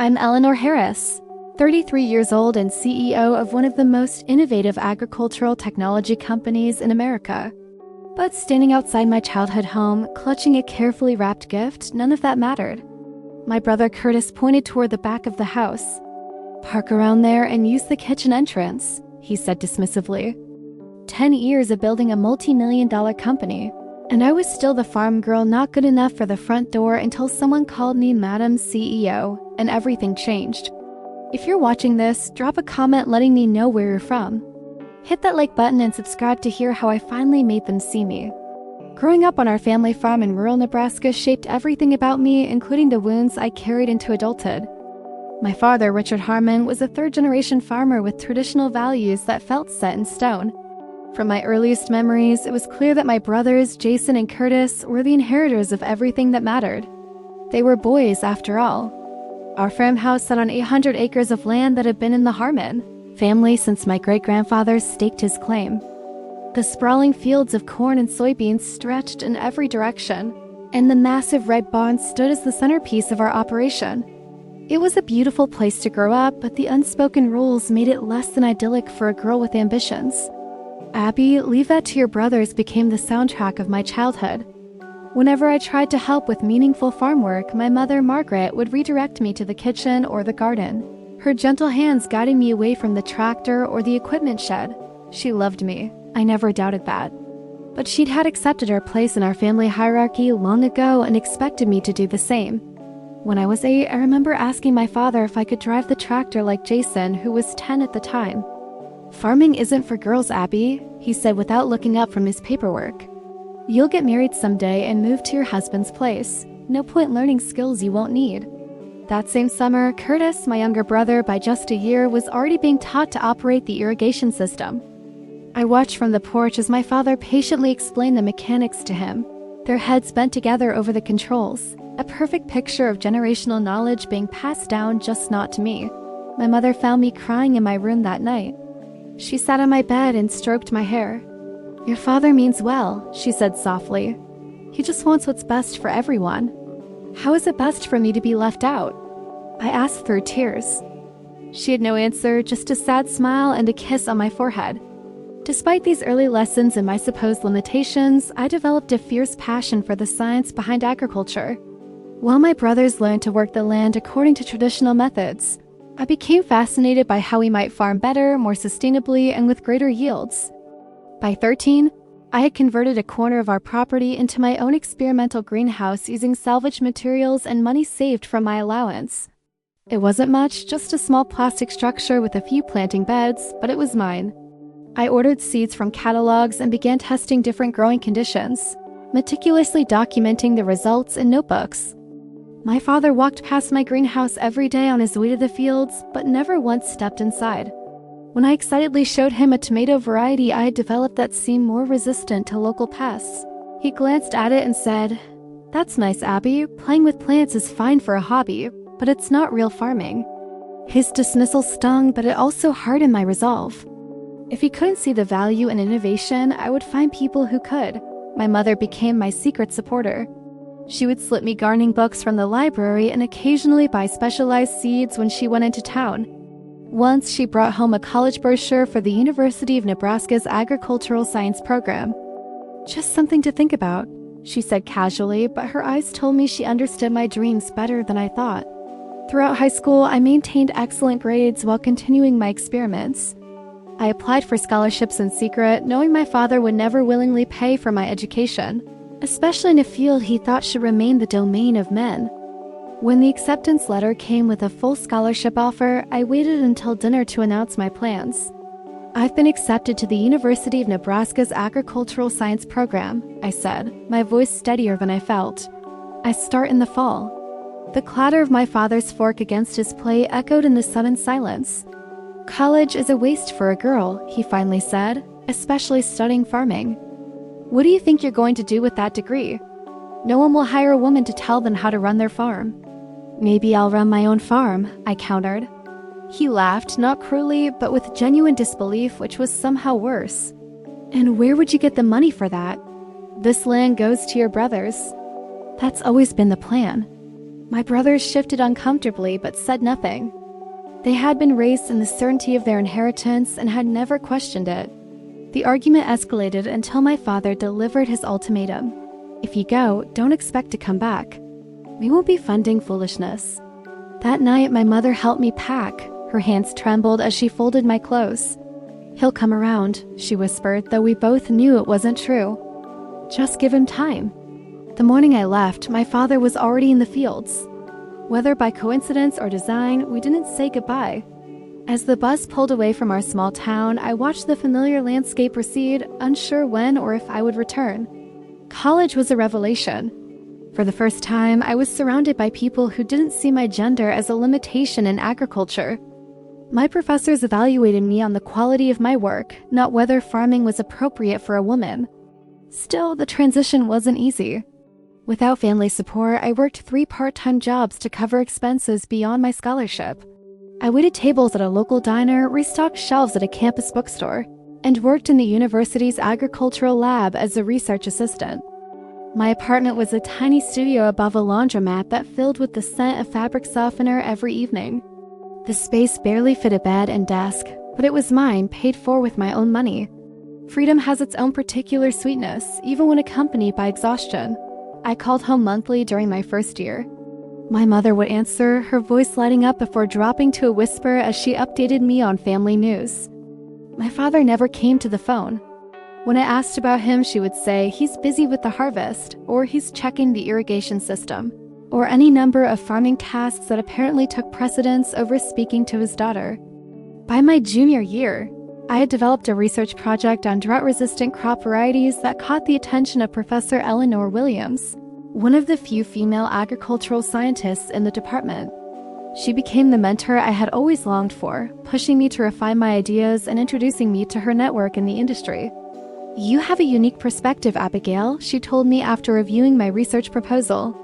I'm Eleanor Harris, 33 years old and CEO of one of the most innovative agricultural technology companies in America. But standing outside my childhood home, clutching a carefully wrapped gift, none of that mattered. My brother Curtis pointed toward the back of the house. "Park around there and use the kitchen entrance," he said dismissively. 10 years of building a multi-million-dollar company, and I was still the farm girl not good enough for the front door until someone called me Madam CEO, and everything changed. If you're watching this, drop a comment letting me know where you're from. Hit that like button and subscribe to hear how I finally made them see me. Growing up on our family farm in rural Nebraska shaped everything about me, including the wounds I carried into adulthood. My father, Richard Harmon, was a third-generation farmer with traditional values that felt set in stone. From my earliest memories, it was clear that my brothers, Jason and Curtis, were the inheritors of everything that mattered. They were boys, after all. Our farmhouse sat on 800 acres of land that had been in the Harmon family since my great-grandfather staked his claim. The sprawling fields of corn and soybeans stretched in every direction, and the massive red barn stood as the centerpiece of our operation. It was a beautiful place to grow up, but the unspoken rules made it less than idyllic for a girl with ambitions. "Abby, leave that to your brothers" became the soundtrack of my childhood. Whenever I tried to help with meaningful farm work, my mother, Margaret, would redirect me to the kitchen or the garden, her gentle hands guiding me away from the tractor or the equipment shed. She loved me. I never doubted that. But she'd had accepted her place in our family hierarchy long ago and expected me to do the same. When I was 8, I remember asking my father if I could drive the tractor like Jason, who was 10 at the time. "Farming isn't for girls, Abby," he said without looking up from his paperwork. "You'll get married someday and move to your husband's place. No point learning skills you won't need." That same summer, Curtis, my younger brother by just a year, was already being taught to operate the irrigation system. I watched from the porch as my father patiently explained the mechanics to him, their heads bent together over the controls, a perfect picture of generational knowledge being passed down, just not to me. My mother found me crying in my room that night. She sat on my bed and stroked my hair. "Your father means well," she said softly. "He just wants what's best for everyone. How is it best for me to be left out?" I asked through tears. She had no answer, just a sad smile and a kiss on my forehead. Despite these early lessons and my supposed limitations, I developed a fierce passion for the science behind agriculture. While my brothers learned to work the land according to traditional methods, I became fascinated by how we might farm better, more sustainably, and with greater yields. By 13, I had converted a corner of our property into my own experimental greenhouse using salvaged materials and money saved from my allowance. It wasn't much, just a small plastic structure with a few planting beds, but it was mine. I ordered seeds from catalogs and began testing different growing conditions, meticulously documenting the results in notebooks. My father walked past my greenhouse every day on his way to the fields, but never once stepped inside. When I excitedly showed him a tomato variety I had developed that seemed more resistant to local pests, he glanced at it and said, "That's nice, Abby. Playing with plants is fine for a hobby, but it's not real farming." His dismissal stung, but it also hardened my resolve. If he couldn't see the value in innovation, I would find people who could. My mother became my secret supporter. She would slip me gardening books from the library and occasionally buy specialized seeds when she went into town. Once, she brought home a college brochure for the University of Nebraska's agricultural science program. "Just something to think about," she said casually, but her eyes told me she understood my dreams better than I thought. Throughout high school, I maintained excellent grades while continuing my experiments. I applied for scholarships in secret, knowing my father would never willingly pay for my education, especially in a field he thought should remain the domain of men. When the acceptance letter came with a full scholarship offer, I waited until dinner to announce my plans. "I've been accepted to the University of Nebraska's agricultural science program," I said, my voice steadier than I felt. "I start in the fall." The clatter of my father's fork against his plate echoed in the sudden silence. "College is a waste for a girl," he finally said, "especially studying farming. What do you think you're going to do with that degree? No one will hire a woman to tell them how to run their farm." "Maybe I'll run my own farm," I countered. He laughed, not cruelly, but with genuine disbelief, which was somehow worse. "And where would you get the money for that?" "This land goes to your brothers." "That's always been the plan." My brothers shifted uncomfortably but said nothing. They had been raised in the certainty of their inheritance and had never questioned it. The argument escalated until my father delivered his ultimatum. If you go, don't expect to come back. We won't be funding foolishness. That night, my mother helped me pack. Her hands trembled as she folded my clothes. He'll come around, she whispered, though we both knew it wasn't true. Just give him time. The morning I left, my father was already in the fields. Whether by coincidence or design, we didn't say goodbye. As the bus pulled away from our small town, I watched the familiar landscape recede, unsure when or if I would return. College was a revelation. For the first time, I was surrounded by people who didn't see my gender as a limitation in agriculture. My professors evaluated me on the quality of my work, not whether farming was appropriate for a woman. Still, the transition wasn't easy. Without family support, I worked 3 part-time jobs to cover expenses beyond my scholarship. I waited tables at a local diner, restocked shelves at a campus bookstore, and worked in the university's agricultural lab as a research assistant. My apartment was a tiny studio above a laundromat that filled with the scent of fabric softener every evening. The space barely fit a bed and desk, but it was mine, paid for with my own money. Freedom has its own particular sweetness, even when accompanied by exhaustion. I called home monthly during my first year. My mother would answer, her voice lighting up before dropping to a whisper as she updated me on family news. My father never came to the phone. When I asked about him, she would say, he's busy with the harvest, or he's checking the irrigation system, or any number of farming tasks that apparently took precedence over speaking to his daughter. By my junior year, I had developed a research project on drought-resistant crop varieties that caught the attention of Professor Eleanor Williams, one of the few female agricultural scientists in the department. She became the mentor I had always longed for, pushing me to refine my ideas and introducing me to her network in the industry. You have a unique perspective, Abigail, she told me after reviewing my research proposal.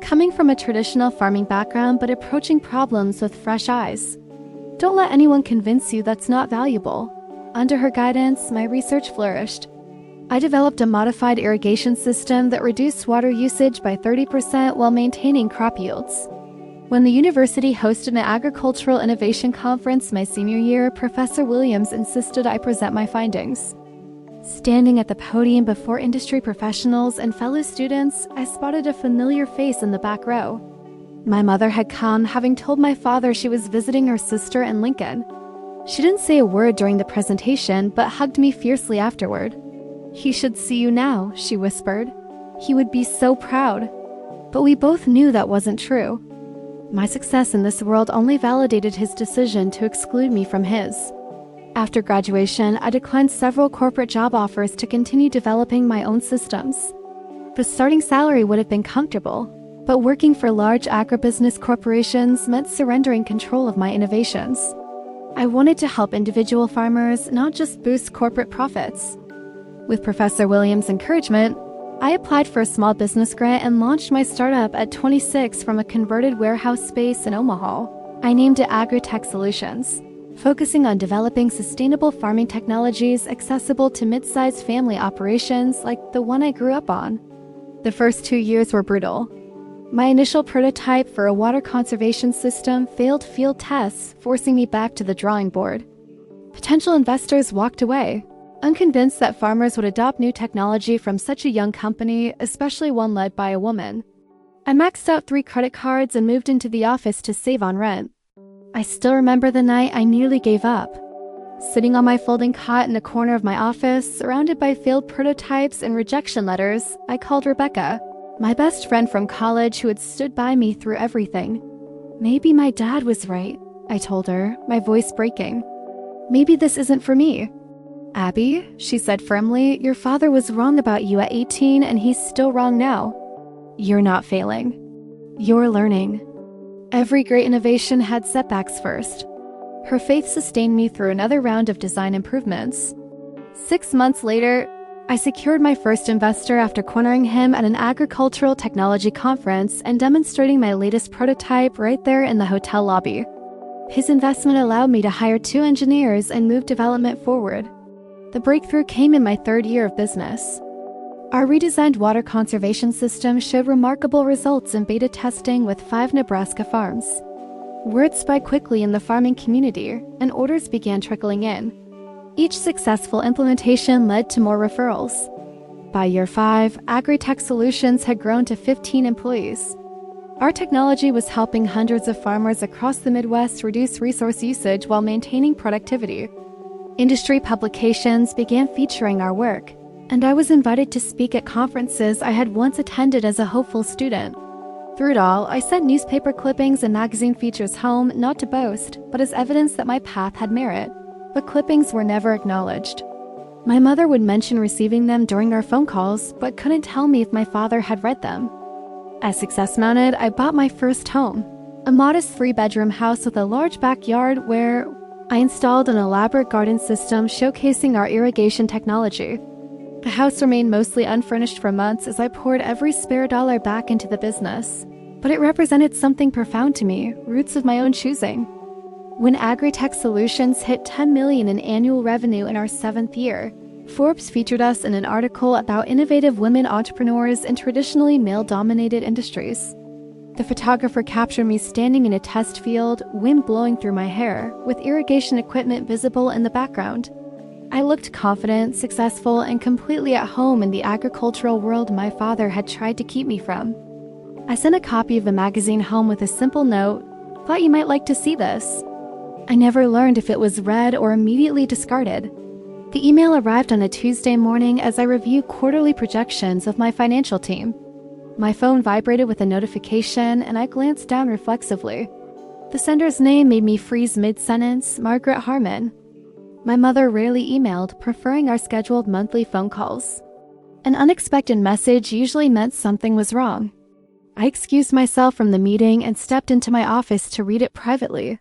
Coming from a traditional farming background but approaching problems with fresh eyes. Don't let anyone convince you that's not valuable. Under her guidance, my research flourished. I developed a modified irrigation system that reduced water usage by 30% while maintaining crop yields. When the university hosted an agricultural innovation conference my senior year, Professor Williams insisted I present my findings. Standing at the podium before industry professionals and fellow students, I spotted a familiar face in the back row. My mother had come, having told my father she was visiting her sister in Lincoln. She didn't say a word during the presentation, but hugged me fiercely afterward. He should see you now, she whispered. He would be so proud. But we both knew that wasn't true. My success in this world only validated his decision to exclude me from his. After graduation, I declined several corporate job offers to continue developing my own systems. The starting salary would have been comfortable, but working for large agribusiness corporations meant surrendering control of my innovations. I wanted to help individual farmers, not just boost corporate profits. With Professor Williams' encouragement, I applied for a small business grant and launched my startup at 26 from a converted warehouse space in Omaha. I named it Agritech Solutions, focusing on developing sustainable farming technologies accessible to mid-sized family operations like the one I grew up on. The first 2 years were brutal. My initial prototype for a water conservation system failed field tests, forcing me back to the drawing board. Potential investors walked away, unconvinced that farmers would adopt new technology from such a young company, especially one led by a woman. I maxed out 3 credit cards and moved into the office to save on rent. I still remember the night I nearly gave up. Sitting on my folding cot in a corner of my office, surrounded by failed prototypes and rejection letters, I called Rebecca, my best friend from college who had stood by me through everything. Maybe my dad was right, I told her, my voice breaking. Maybe this isn't for me. Abby, she said firmly, your father was wrong about you at 18 and he's still wrong now. You're not failing. You're learning. Every great innovation had setbacks first. Her faith sustained me through another round of design improvements. 6 months later, I secured my first investor after cornering him at an agricultural technology conference and demonstrating my latest prototype right there in the hotel lobby. His investment allowed me to hire 2 engineers and move development forward. The breakthrough came in my 3rd year of business. Our redesigned water conservation system showed remarkable results in beta testing with 5 Nebraska farms. Word spread quickly in the farming community, and orders began trickling in. Each successful implementation led to more referrals. By year 5, Agri-Tech Solutions had grown to 15 employees. Our technology was helping hundreds of farmers across the Midwest reduce resource usage while maintaining productivity. Industry publications began featuring our work, and I was invited to speak at conferences I had once attended as a hopeful student. Through it all, I sent newspaper clippings and magazine features home not to boast, but as evidence that my path had merit. But clippings were never acknowledged. My mother would mention receiving them during our phone calls, but couldn't tell me if my father had read them. As success mounted, I bought my first home, a modest 3-bedroom house with a large backyard where I installed an elaborate garden system showcasing our irrigation technology. The house remained mostly unfurnished for months as I poured every spare dollar back into the business. But it represented something profound to me, roots of my own choosing. When Agri-Tech Solutions hit $10 million in annual revenue in our 7th year, Forbes featured us in an article about innovative women entrepreneurs in traditionally male-dominated industries. The photographer captured me standing in a test field, wind blowing through my hair, with irrigation equipment visible in the background. I looked confident, successful, and completely at home in the agricultural world my father had tried to keep me from. I sent a copy of the magazine home with a simple note, "Thought you might like to see this." I never learned if it was read or immediately discarded. The email arrived on a Tuesday morning as I reviewed quarterly projections of my financial team. My phone vibrated with a notification, and I glanced down reflexively. The sender's name made me freeze mid-sentence, Margaret Harmon. My mother rarely emailed, preferring our scheduled monthly phone calls. An unexpected message usually meant something was wrong. I excused myself from the meeting and stepped into my office to read it privately.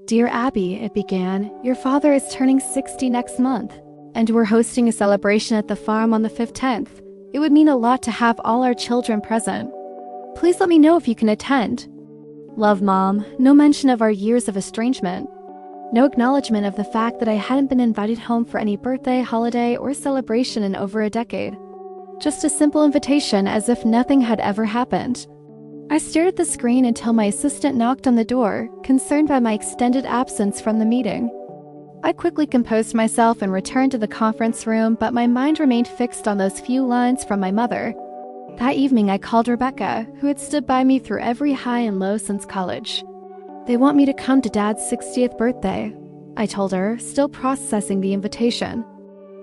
"Dear Abby," it began, "your father is turning 60 next month, and we're hosting a celebration at the farm on the 15th. It would mean a lot to have all our children present. Please let me know if you can attend. Love, Mom." No mention of our years of estrangement. No acknowledgement of the fact that I hadn't been invited home for any birthday, holiday, or celebration in over a decade. Just a simple invitation as if nothing had ever happened. I stared at the screen until my assistant knocked on the door, concerned by my extended absence from the meeting. I quickly composed myself and returned to the conference room, but my mind remained fixed on those few lines from my mother. That evening I called Rebecca, who had stood by me through every high and low since college. "They want me to come to Dad's 60th birthday," I told her, still processing the invitation.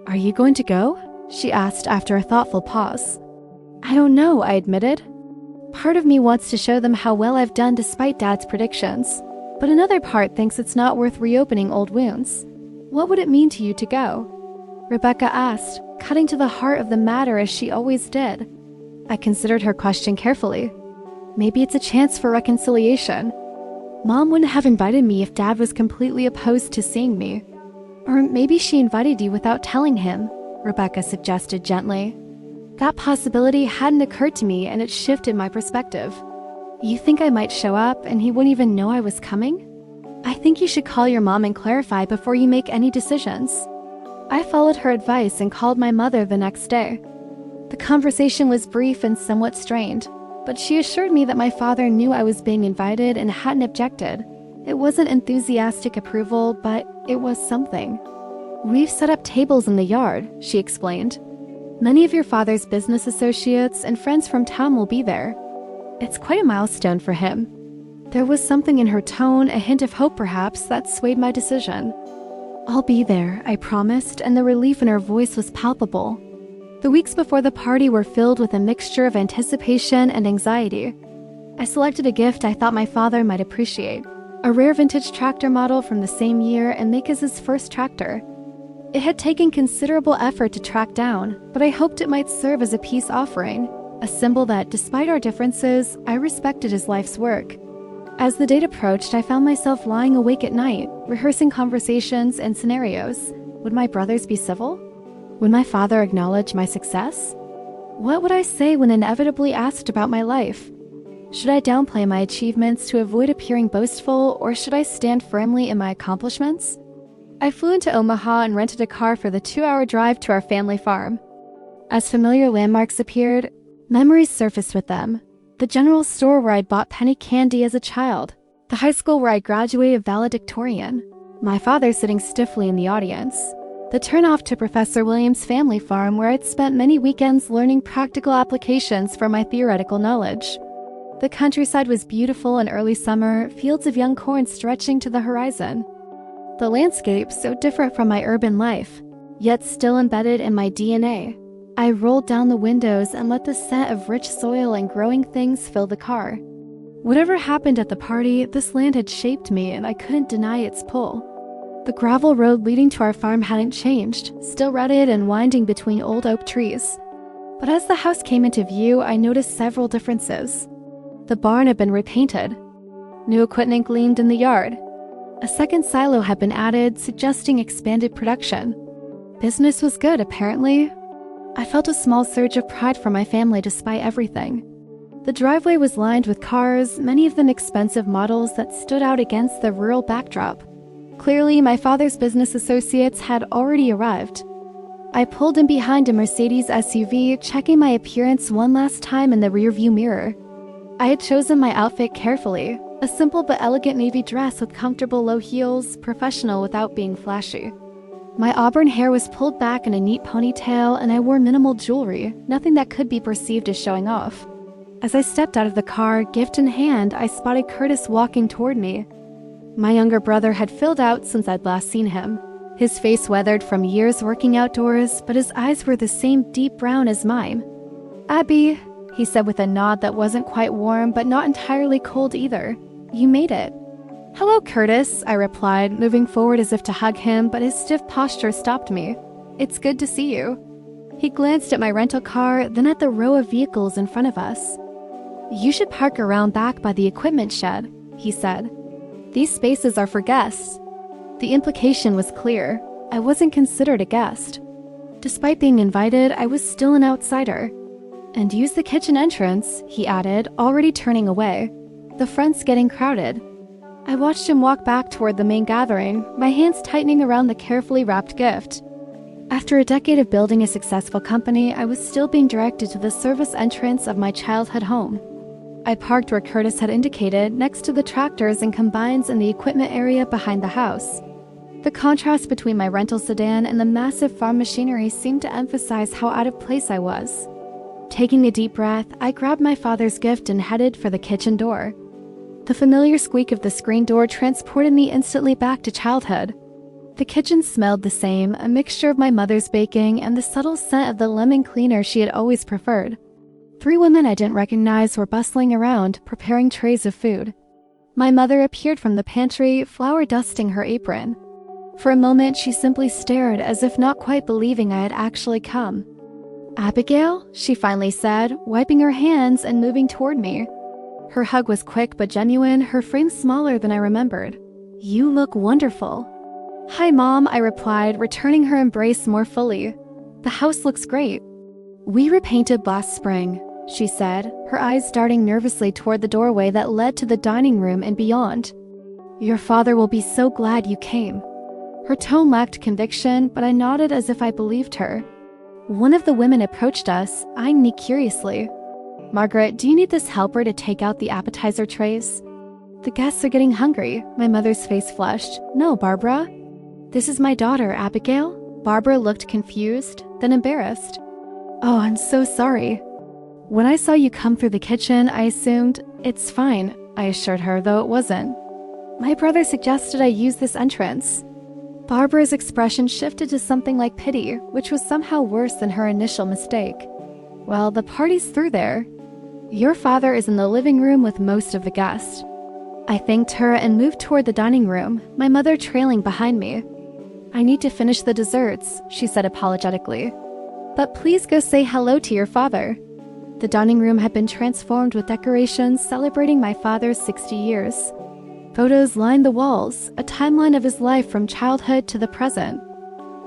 "Are you going to go?" she asked after a thoughtful pause. "I don't know," I admitted. Part of me wants to show them how well I've done despite Dad's predictions, but another part thinks it's not worth reopening old wounds. "What would it mean to you to go?" Rebecca asked, cutting to the heart of the matter as she always did. I considered her question carefully. Maybe it's a chance for reconciliation. Mom wouldn't have invited me if Dad was completely opposed to seeing me. Or maybe she invited you without telling him, Rebecca suggested gently. That possibility hadn't occurred to me, and it shifted my perspective. You think I might show up and he wouldn't even know I was coming? I think you should call your mom and clarify before you make any decisions. I followed her advice and called my mother the next day. The conversation was brief and somewhat strained, but she assured me that my father knew I was being invited and hadn't objected. It wasn't enthusiastic approval, but it was something. We've set up tables in the yard, she explained. Many of your father's business associates and friends from town will be there. It's quite a milestone for him. There was something in her tone, a hint of hope perhaps, that swayed my decision. I'll be there, I promised, and the relief in her voice was palpable. The weeks before the party were filled with a mixture of anticipation and anxiety. I selected a gift I thought my father might appreciate, a rare vintage tractor model from the same year and make as his first tractor. It had taken considerable effort to track down, but I hoped it might serve as a peace offering, a symbol that, despite our differences, I respected his life's work. As the date approached, I found myself lying awake at night, rehearsing conversations and scenarios. Would my brothers be civil? Would my father acknowledge my success? What would I say when inevitably asked about my life? Should I downplay my achievements to avoid appearing boastful, or should I stand firmly in my accomplishments? I flew into Omaha and rented a car for the 2-hour drive to our family farm. As familiar landmarks appeared, memories surfaced with them. The general store where I'd bought penny candy as a child. The high school where I graduated valedictorian. My father sitting stiffly in the audience. The turnoff to Professor Williams' family farm where I'd spent many weekends learning practical applications for my theoretical knowledge. The countryside was beautiful in early summer, fields of young corn stretching to the horizon. The landscape so different from my urban life, yet still embedded in my DNA. I rolled down the windows and let the scent of rich soil and growing things fill the car. Whatever happened at the party, this land had shaped me and I couldn't deny its pull. The gravel road leading to our farm hadn't changed, still rutted and winding between old oak trees. But as the house came into view, I noticed several differences. The barn had been repainted. New equipment gleamed in the yard. A second silo had been added, suggesting expanded production. Business was good, apparently. I felt a small surge of pride for my family despite everything. The driveway was lined with cars, many of them expensive models that stood out against the rural backdrop. Clearly, my father's business associates had already arrived. I pulled in behind a Mercedes SUV, checking my appearance one last time in the rearview mirror. I had chosen my outfit carefully, a simple but elegant navy dress with comfortable low heels, professional without being flashy. My auburn hair was pulled back in a neat ponytail, and I wore minimal jewelry, nothing that could be perceived as showing off. As I stepped out of the car, gift in hand, I spotted Curtis walking toward me. My younger brother had filled out since I'd last seen him. His face weathered from years working outdoors, but his eyes were the same deep brown as mine. "Abby," he said with a nod that wasn't quite warm, but not entirely cold either. "You made it." "Hello, Curtis," I replied, moving forward as if to hug him, but his stiff posture stopped me. "It's good to see you." He glanced at my rental car, then at the row of vehicles in front of us. "You should park around back by the equipment shed," he said. "These spaces are for guests." The implication was clear. I wasn't considered a guest. Despite being invited, I was still an outsider. "And use the kitchen entrance," he added, already turning away. "The front's getting crowded." I watched him walk back toward the main gathering, my hands tightening around the carefully wrapped gift. After a decade of building a successful company, I was still being directed to the service entrance of my childhood home. I parked where Curtis had indicated, next to the tractors and combines in the equipment area behind the house. The contrast between my rental sedan and the massive farm machinery seemed to emphasize how out of place I was. Taking a deep breath, I grabbed my father's gift and headed for the kitchen door. The familiar squeak of the screen door transported me instantly back to childhood. The kitchen smelled the same, a mixture of my mother's baking and the subtle scent of the lemon cleaner she had always preferred. 3 women I didn't recognize were bustling around, preparing trays of food. My mother appeared from the pantry, flour dusting her apron. For a moment, she simply stared, as if not quite believing I had actually come. "Abigail?" she finally said, wiping her hands and moving toward me. Her hug was quick but genuine, her frame smaller than I remembered. "You look wonderful." "Hi, Mom," I replied, returning her embrace more fully. "The house looks great." "We repainted last spring," she said, her eyes darting nervously toward the doorway that led to the dining room and beyond. "Your father will be so glad you came." Her tone lacked conviction, but I nodded as if I believed her. One of the women approached us, eyeing me curiously. "Margaret, do you need this helper to take out the appetizer trays?" "The guests are getting hungry." My mother's face flushed. "No, Barbara." "This is my daughter, Abigail." Barbara looked confused, then embarrassed. "Oh, I'm so sorry." "When I saw you come through the kitchen, I assumed..." "It's fine," I assured her, though it wasn't. "My brother suggested I use this entrance." Barbara's expression shifted to something like pity, which was somehow worse than her initial mistake. "Well, the party's through there. Your father is in the living room with most of the guests." I thanked her and moved toward the dining room, my mother trailing behind me. "I need to finish the desserts," she said apologetically. "But please go say hello to your father." The dining room had been transformed with decorations celebrating my father's 60 years. Photos lined the walls, a timeline of his life from childhood to the present.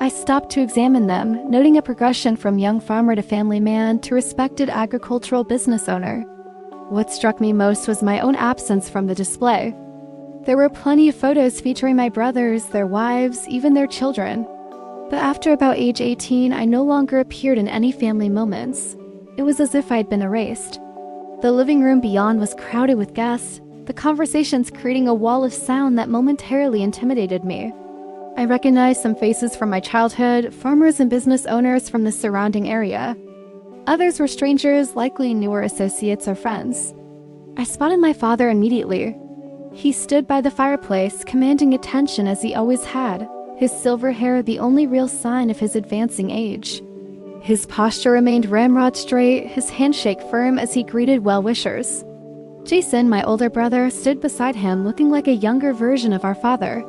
I stopped to examine them, noting a progression from young farmer to family man to respected agricultural business owner. What struck me most was my own absence from the display. There were plenty of photos featuring my brothers, their wives, even their children. But after about age 18, I no longer appeared in any family moments. It was as if I'd been erased. The living room beyond was crowded with guests, the conversations creating a wall of sound that momentarily intimidated me. I recognized some faces from my childhood, farmers and business owners from the surrounding area. Others were strangers, likely newer associates or friends. I spotted my father immediately. He stood by the fireplace, commanding attention as he always had, his silver hair the only real sign of his advancing age. His posture remained ramrod straight, his handshake firm as he greeted well-wishers. Jason, my older brother, stood beside him looking like a younger version of our father.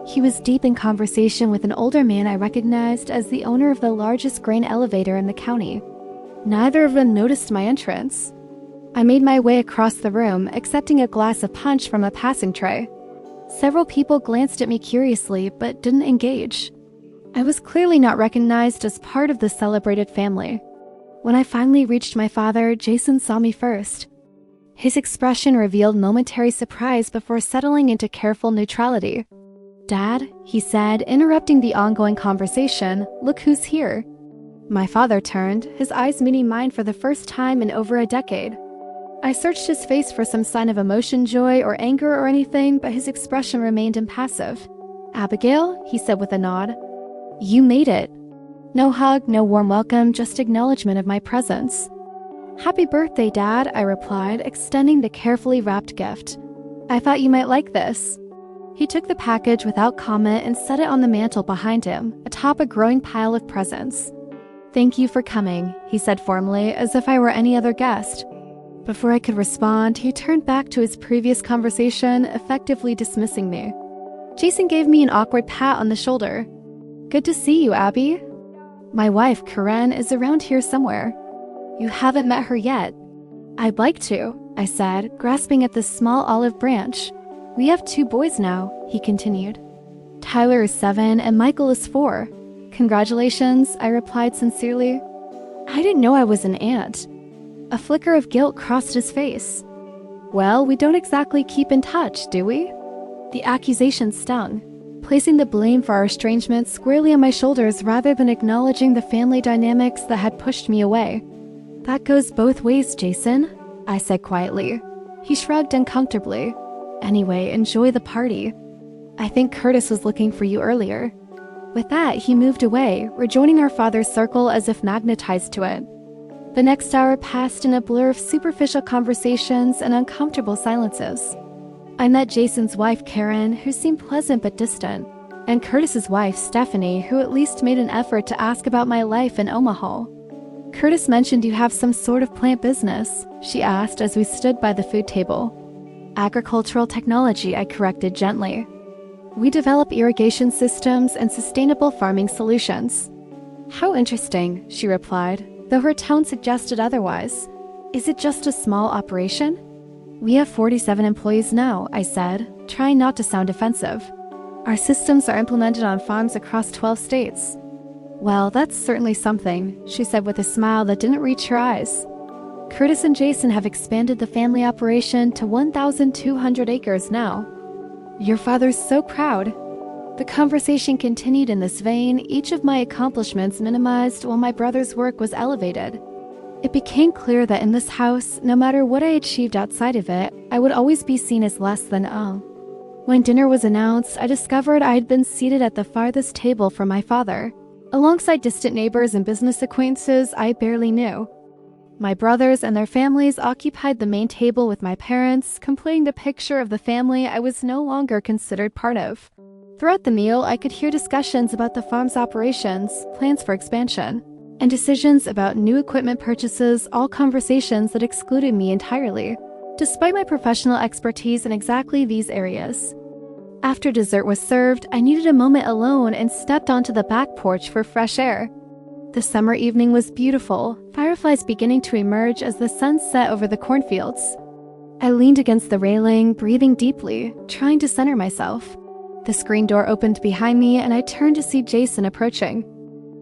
He was deep in conversation with an older man I recognized as the owner of the largest grain elevator in the county. Neither of them noticed my entrance. I made my way across the room, accepting a glass of punch from a passing tray. Several people glanced at me curiously, but didn't engage. I was clearly not recognized as part of the celebrated family. When I finally reached my father, Jason saw me first. His expression revealed momentary surprise before settling into careful neutrality. "Dad," he said, interrupting the ongoing conversation, "look who's here." My father turned, his eyes meeting mine for the first time in over a decade. I searched his face for some sign of emotion, joy, or anger or anything, but his expression remained impassive. "Abigail," he said with a nod. "You made it." No hug, no warm welcome, just acknowledgement of my presence. "Happy birthday, Dad," I replied, extending the carefully wrapped gift. "I thought you might like this." He took the package without comment and set it on the mantel behind him, atop a growing pile of presents. "Thank you for coming," he said formally, as if I were any other guest. Before I could respond, he turned back to his previous conversation, effectively dismissing me. Jason gave me an awkward pat on the shoulder. "Good to see you, Abby. My wife, Karen, is around here somewhere. You haven't met her yet." "I'd like to," I said, grasping at the small olive branch. "We have 2 boys now," he continued. "Tyler is 7 and Michael is 4. "Congratulations," I replied sincerely. "I didn't know I was an aunt." A flicker of guilt crossed his face. "Well, we don't exactly keep in touch, do we?" The accusation stung, placing the blame for our estrangement squarely on my shoulders rather than acknowledging the family dynamics that had pushed me away. "That goes both ways, Jason," I said quietly. He shrugged uncomfortably. "Anyway, enjoy the party. I think Curtis was looking for you earlier." With that, he moved away, rejoining our father's circle as if magnetized to it. The next hour passed in a blur of superficial conversations and uncomfortable silences. I met Jason's wife, Karen, who seemed pleasant but distant, and Curtis's wife, Stephanie, who at least made an effort to ask about my life in Omaha. "Curtis mentioned you have some sort of plant business," she asked as we stood by the food table. "Agricultural technology," I corrected gently. "We develop irrigation systems and sustainable farming solutions." "How interesting," she replied, though her tone suggested otherwise. "Is it just a small operation?" "We have 47 employees now," I said, trying not to sound offensive. "Our systems are implemented on farms across 12 states." "Well, that's certainly something," she said with a smile that didn't reach her eyes. "Curtis and Jason have expanded the family operation to 1,200 acres now." "Your father's so proud." The conversation continued in this vein, each of my accomplishments minimized while my brother's work was elevated. It became clear that in this house, no matter what I achieved outside of it, I would always be seen as less than all. When dinner was announced, I discovered I had been seated at the farthest table from my father, alongside distant neighbors and business acquaintances I barely knew. My brothers and their families occupied the main table with my parents, completing the picture of the family I was no longer considered part of. Throughout the meal, I could hear discussions about the farm's operations, plans for expansion, and decisions about new equipment purchases, all conversations that excluded me entirely, despite my professional expertise in exactly these areas. After dessert was served, I needed a moment alone and stepped onto the back porch for fresh air. The summer evening was beautiful, fireflies beginning to emerge as the sun set over the cornfields. I leaned against the railing, breathing deeply, trying to center myself. The screen door opened behind me and I turned to see Jason approaching.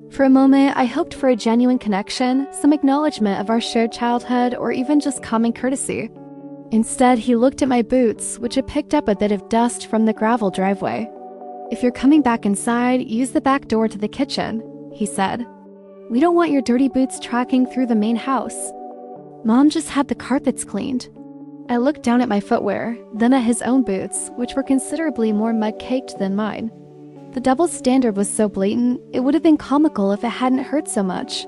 For a moment, I hoped for a genuine connection, some acknowledgement of our shared childhood, or even just common courtesy. Instead, he looked at my boots, which had picked up a bit of dust from the gravel driveway. "If you're coming back inside, use the back door to the kitchen," he said. "We don't want your dirty boots tracking through the main house." Mom just had the carpets cleaned. I looked down at my footwear, then at his own boots, which were considerably more mud-caked than mine. The double standard was so blatant, it would have been comical if it hadn't hurt so much.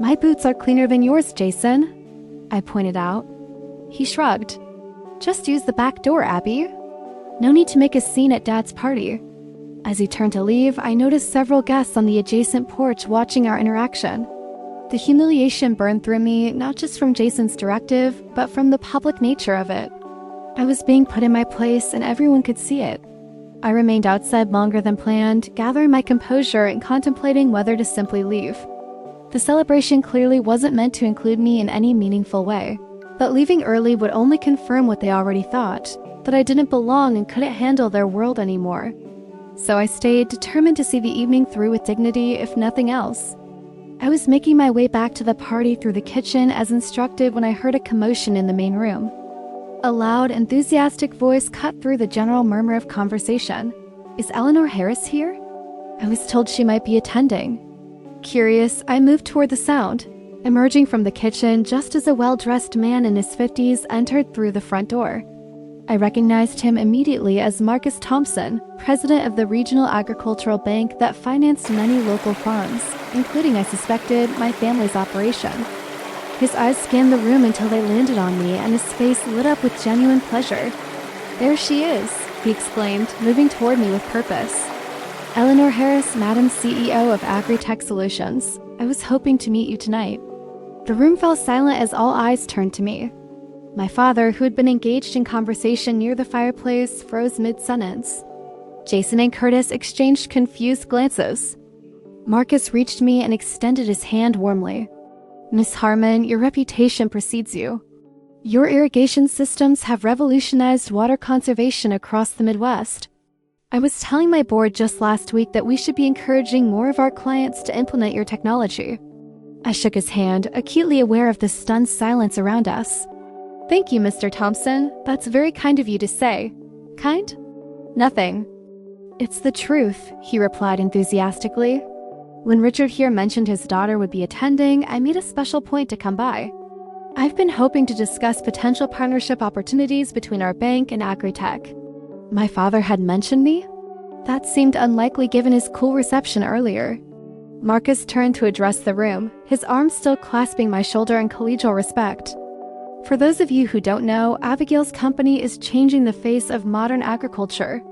"My boots are cleaner than yours, Jason," I pointed out. He shrugged. "Just use the back door, Abby. No need to make a scene at Dad's party." As he turned to leave, I noticed several guests on the adjacent porch watching our interaction. The humiliation burned through me, not just from Jason's directive, but from the public nature of it. I was being put in my place and everyone could see it. I remained outside longer than planned, gathering my composure and contemplating whether to simply leave. The celebration clearly wasn't meant to include me in any meaningful way, but leaving early would only confirm what they already thought, that I didn't belong and couldn't handle their world anymore. So I stayed, determined to see the evening through with dignity, if nothing else. I was making my way back to the party through the kitchen as instructed when I heard a commotion in the main room. A loud, enthusiastic voice cut through the general murmur of conversation. "Is Eleanor Harris here?" I was told she might be attending. Curious, I moved toward the sound, emerging from the kitchen just as a well-dressed man in his 50s entered through the front door. I recognized him immediately as Marcus Thompson, president of the regional agricultural bank that financed many local farms, including, I suspected, my family's operation. His eyes scanned the room until they landed on me, and his face lit up with genuine pleasure. "There she is," he exclaimed, moving toward me with purpose. "Eleanor Harris, Madam CEO of Agri-Tech Solutions. I was hoping to meet you tonight." The room fell silent as all eyes turned to me. My father, who had been engaged in conversation near the fireplace, froze mid-sentence. Jason and Curtis exchanged confused glances. Marcus reached me and extended his hand warmly. "Miss Harmon, your reputation precedes you. Your irrigation systems have revolutionized water conservation across the Midwest. I was telling my board just last week that we should be encouraging more of our clients to implement your technology." I shook his hand, acutely aware of the stunned silence around us. "Thank you, Mr. Thompson. That's very kind of you to say." "Kind? Nothing. It's the truth," he replied enthusiastically. "When Richard here mentioned his daughter would be attending, I made a special point to come by. I've been hoping to discuss potential partnership opportunities between our bank and Agri-Tech." My father had mentioned me? That seemed unlikely given his cool reception earlier. Marcus turned to address the room, his arm still clasping my shoulder in collegial respect. "For those of you who don't know, Abigail's company is changing the face of modern agriculture.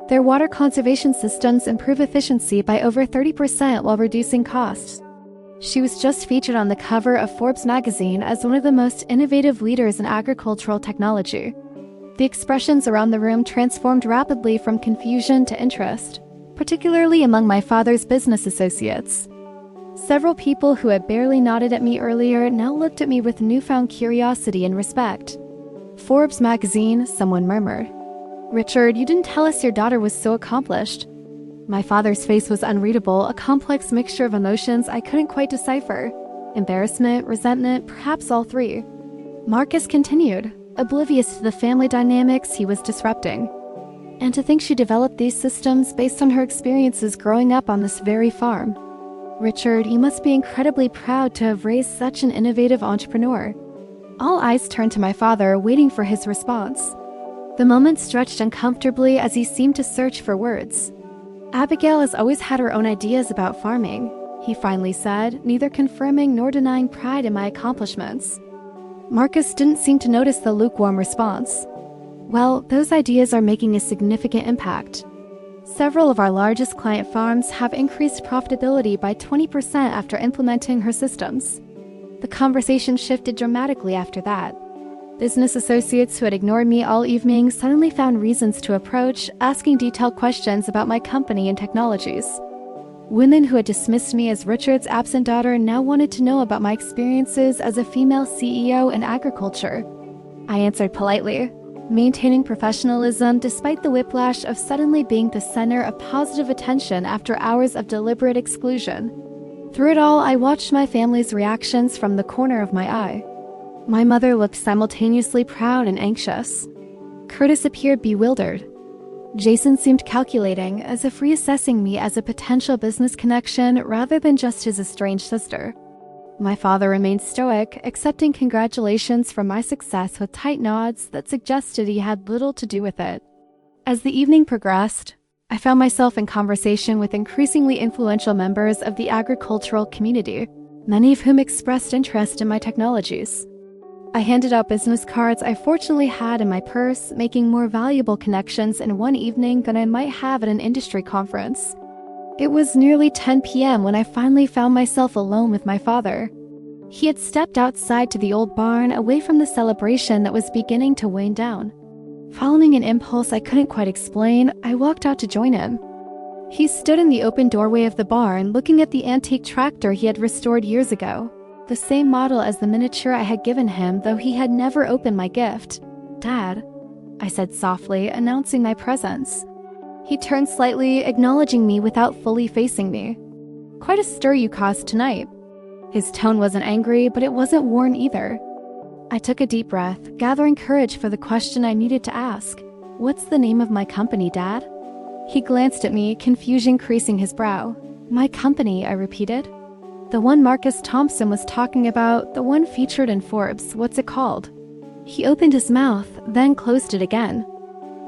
Their water conservation systems improve efficiency by over 30% while reducing costs." She was just featured on the cover of Forbes magazine as one of the most innovative leaders in agricultural technology. The expressions around the room transformed rapidly from confusion to interest, particularly among my father's business associates. Several people who had barely nodded at me earlier now looked at me with newfound curiosity and respect. "Forbes magazine," someone murmured. "Richard, you didn't tell us your daughter was so accomplished." My father's face was unreadable, a complex mixture of emotions I couldn't quite decipher. Embarrassment, resentment, perhaps all three. Marcus continued, oblivious to the family dynamics he was disrupting. "And to think she developed these systems based on her experiences growing up on this very farm. Richard, you must be incredibly proud to have raised such an innovative entrepreneur." All eyes turned to my father, waiting for his response. The moment stretched uncomfortably as he seemed to search for words. "Abigail has always had her own ideas about farming," he finally said, neither confirming nor denying pride in my accomplishments. Marcus didn't seem to notice the lukewarm response. "Well, those ideas are making a significant impact. Several of our largest client farms have increased profitability by 20% after implementing her systems." The conversation shifted dramatically after that. Business associates who had ignored me all evening suddenly found reasons to approach, asking detailed questions about my company and technologies. Women who had dismissed me as Richard's absent daughter now wanted to know about my experiences as a female CEO in agriculture. I answered politely, maintaining professionalism despite the whiplash of suddenly being the center of positive attention after hours of deliberate exclusion. Through it all, I watched my family's reactions from the corner of my eye. My mother looked simultaneously proud and anxious. Curtis appeared bewildered. Jason seemed calculating, as if reassessing me as a potential business connection rather than just his estranged sister. My father remained stoic, accepting congratulations for my success with tight nods that suggested he had little to do with it. As the evening progressed, I found myself in conversation with increasingly influential members of the agricultural community, many of whom expressed interest in my technologies. I handed out business cards I fortunately had in my purse, making more valuable connections in one evening than I might have at an industry conference. It was nearly 10 p.m. when I finally found myself alone with my father. He had stepped outside to the old barn, away from the celebration that was beginning to wane down. Following an impulse I couldn't quite explain, I walked out to join him. He stood in the open doorway of the barn, looking at the antique tractor he had restored years ago, the same model as the miniature I had given him, though he had never opened my gift. "Dad," I said softly, announcing my presence. He turned slightly, acknowledging me without fully facing me. "Quite a stir you caused tonight." His tone wasn't angry, but it wasn't worn either. I took a deep breath, gathering courage for the question I needed to ask. "What's the name of my company, Dad?" He glanced at me, confusion creasing his brow. "My company," I repeated. "The one Marcus Thompson was talking about, the one featured in Forbes. What's it called?" He opened his mouth, then closed it again.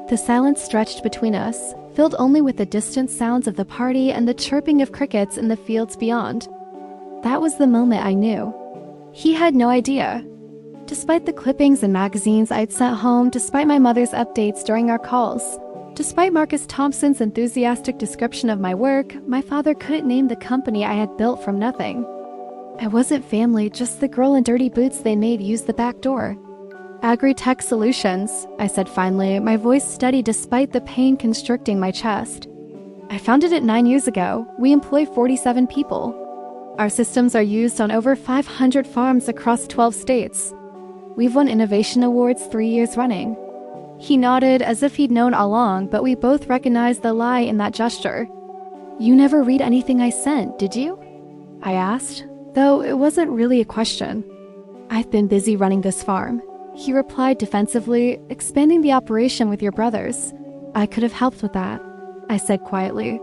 The silence stretched between us, filled only with the distant sounds of the party and the chirping of crickets in the fields beyond. That was the moment I knew. He had no idea. Despite the clippings and magazines I'd sent home, despite my mother's updates during our calls, despite Marcus Thompson's enthusiastic description of my work, my father couldn't name the company I had built from nothing. I wasn't family, just the girl in dirty boots they made use the back door. "Agri-Tech Solutions," I said finally, my voice steady despite the pain constricting my chest. "I founded it 9 years ago. We employ 47 people. Our systems are used on over 500 farms across 12 states. We've won innovation awards 3 years running." He nodded as if he'd known all along, but we both recognized the lie in that gesture. "You never read anything I sent, did you?" I asked, though it wasn't really a question. "I've been busy running this farm," he replied defensively, "expanding the operation with your brothers. I could have helped with that," I said quietly.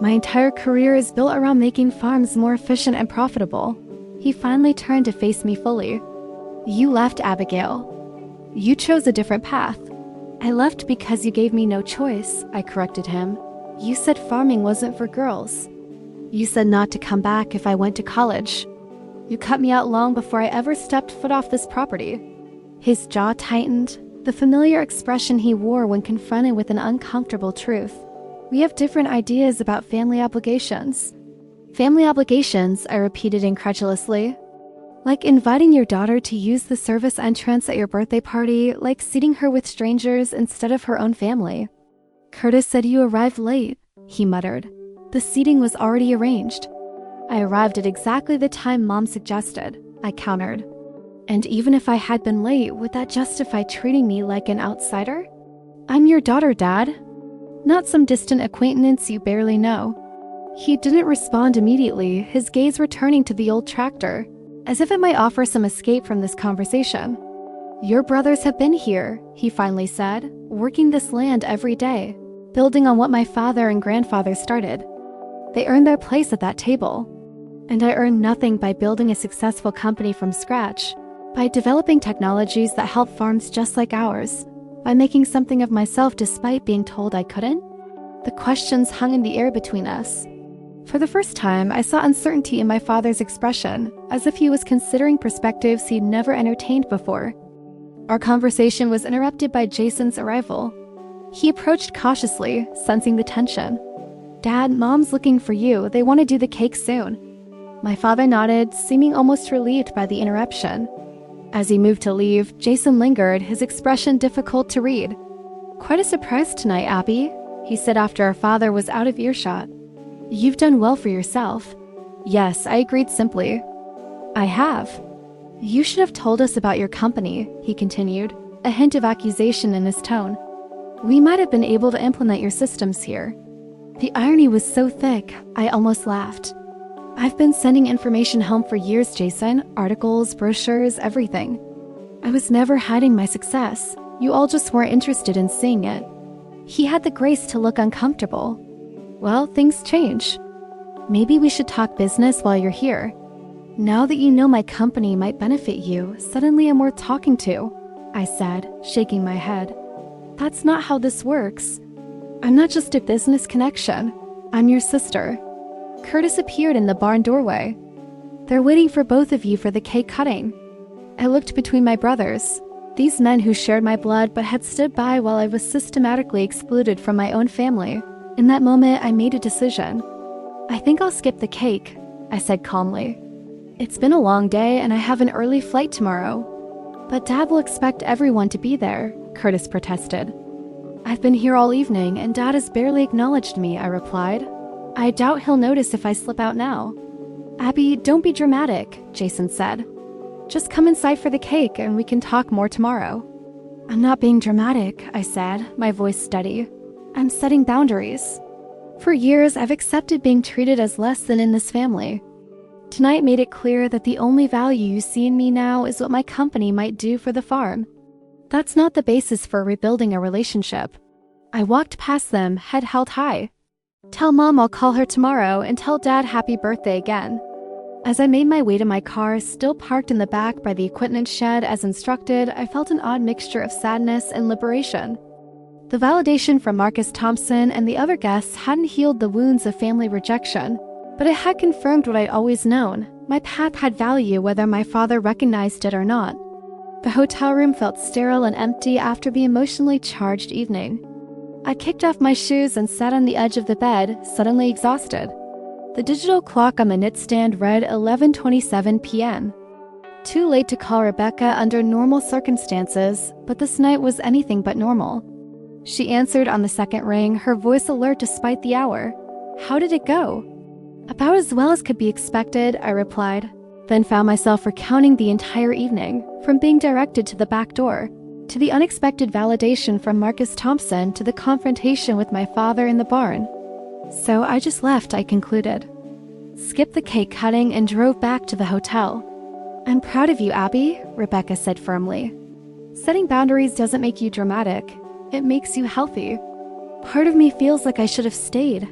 "My entire career is built around making farms more efficient and profitable." He finally turned to face me fully. "You left, Abigail. You chose a different path." "I left because you gave me no choice," I corrected him. "You said farming wasn't for girls. You said not to come back if I went to college. You cut me out long before I ever stepped foot off this property." His jaw tightened, the familiar expression he wore when confronted with an uncomfortable truth. "We have different ideas about family obligations." "Family obligations," I repeated incredulously. "Like inviting your daughter to use the service entrance at your birthday party, like seating her with strangers instead of her own family." "Curtis said you arrived late," he muttered. "The seating was already arranged." "I arrived at exactly the time Mom suggested," I countered. "And even if I had been late, would that justify treating me like an outsider?" "I'm your daughter, Dad. Not some distant acquaintance you barely know." He didn't respond immediately, his gaze returning to the old tractor, as if it might offer some escape from this conversation. "Your brothers have been here," he finally said, "working this land every day, building on what my father and grandfather started. They earned their place at that table. And I earned nothing by building a successful company from scratch, by developing technologies that help farms just like ours, by making something of myself despite being told I couldn't." The questions hung in the air between us. For the first time, I saw uncertainty in my father's expression, as if he was considering perspectives he'd never entertained before. Our conversation was interrupted by Jason's arrival. He approached cautiously, sensing the tension. "Dad, Mom's looking for you. They want to do the cake soon." My father nodded, seeming almost relieved by the interruption. As he moved to leave, Jason lingered, his expression difficult to read. "Quite a surprise tonight, Abby," he said after our father was out of earshot. "You've done well for yourself." "Yes," I agreed simply. "I have." "You should have told us about your company," he continued, a hint of accusation in his tone. "We might have been able to implement your systems here." The irony was so thick, I almost laughed. "I've been sending information home for years, Jason. Articles, brochures, everything. I was never hiding my success. You all just weren't interested in seeing it." He had the grace to look uncomfortable. Well, things change. Maybe we should talk business while you're here. Now that you know my company might benefit you, suddenly I'm worth talking to, I said, shaking my head. That's not how this works. I'm not just a business connection. I'm your sister. Curtis appeared in the barn doorway. They're waiting for both of you for the cake cutting. I looked between my brothers, these men who shared my blood but had stood by while I was systematically excluded from my own family. In that moment, I made a decision. I think I'll skip the cake, I said calmly. It's been a long day and I have an early flight tomorrow. But Dad will expect everyone to be there, Curtis protested. I've been here all evening and Dad has barely acknowledged me, I replied. I doubt he'll notice if I slip out now. Abby, don't be dramatic, Jason said. Just come inside for the cake and we can talk more tomorrow. I'm not being dramatic, I said, my voice steady. I'm setting boundaries. For years, I've accepted being treated as less than in this family. Tonight made it clear that the only value you see in me now is what my company might do for the farm. That's not the basis for rebuilding a relationship. I walked past them, head held high. Tell Mom I'll call her tomorrow and tell Dad happy birthday again. As I made my way to my car, still parked in the back by the equipment shed as instructed, I felt an odd mixture of sadness and liberation. The validation from Marcus Thompson and the other guests hadn't healed the wounds of family rejection, but it had confirmed what I'd always known. My path had value whether my father recognized it or not. The hotel room felt sterile and empty after the emotionally charged evening. I kicked off my shoes and sat on the edge of the bed, suddenly exhausted. The digital clock on the nightstand read 11:27 p.m. Too late to call Rebecca under normal circumstances, but this night was anything but normal. She answered on the second ring, her voice alert despite the hour. How did it go? About as well as could be expected, I replied, then found myself recounting the entire evening, from being directed to the back door, to the unexpected validation from Marcus Thompson, to the confrontation with my father in the barn. So I just left, I concluded. Skipped the cake cutting and drove back to the hotel. I'm proud of you, Abby, Rebecca said firmly. Setting boundaries doesn't make you dramatic. It makes you healthy. Part of me feels like I should have stayed,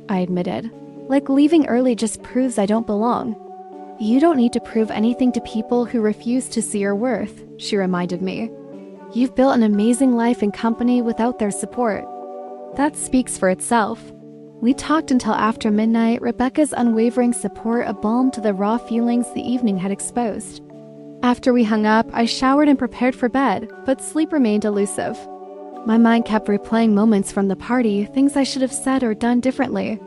I admitted. Like leaving early just proves I don't belong. You don't need to prove anything to people who refuse to see your worth, she reminded me. You've built an amazing life and company without their support. That speaks for itself. We talked until after midnight, Rebecca's unwavering support a balm to the raw feelings the evening had exposed. After we hung up, I showered and prepared for bed, but sleep remained elusive. My mind kept replaying moments from the party, things I should have said or done differently.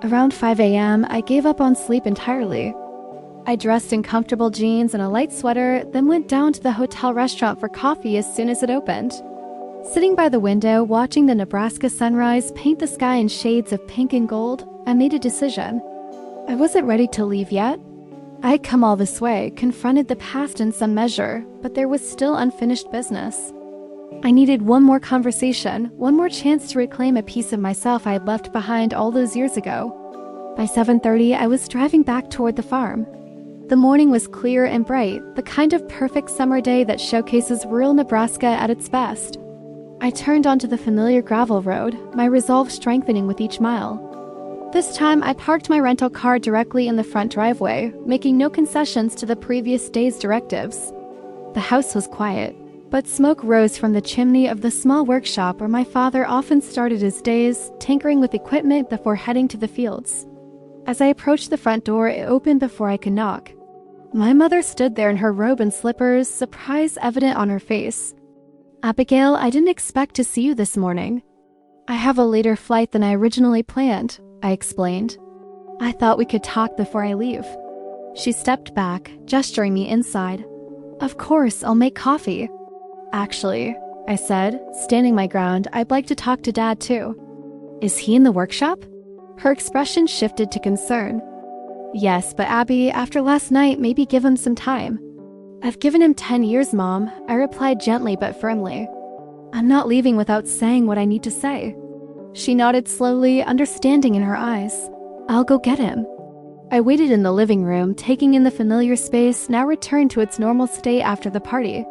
Around 5 a.m., I gave up on sleep entirely. I dressed in comfortable jeans and a light sweater, then went down to the hotel restaurant for coffee as soon as it opened. Sitting by the window, watching the Nebraska sunrise paint the sky in shades of pink and gold, I made a decision. I wasn't ready to leave yet. I had come all this way, confronted the past in some measure, but there was still unfinished business. I needed one more conversation, one more chance to reclaim a piece of myself I had left behind all those years ago. By 7:30, I was driving back toward the farm. The morning was clear and bright, the kind of perfect summer day that showcases rural Nebraska at its best. I turned onto the familiar gravel road, my resolve strengthening with each mile. This time, I parked my rental car directly in the front driveway, making no concessions to the previous day's directives. The house was quiet, but smoke rose from the chimney of the small workshop where my father often started his days, tinkering with equipment before heading to the fields. As I approached the front door, it opened before I could knock. My mother stood there in her robe and slippers, surprise evident on her face. Abigail, I didn't expect to see you this morning. I have a later flight than I originally planned, I explained. I thought we could talk before I leave. She stepped back, gesturing me inside. Of course, I'll make coffee. Actually, I said, standing my ground, I'd like to talk to Dad too. Is he in the workshop? Her expression shifted to concern. Yes, but Abby, after last night, maybe give him some time. I've given him 10 years, Mom, I replied gently but firmly. I'm not leaving without saying what I need to say. She nodded slowly, understanding in her eyes. I'll go get him. I waited in the living room, taking in the familiar space, now returned to its normal state after the party.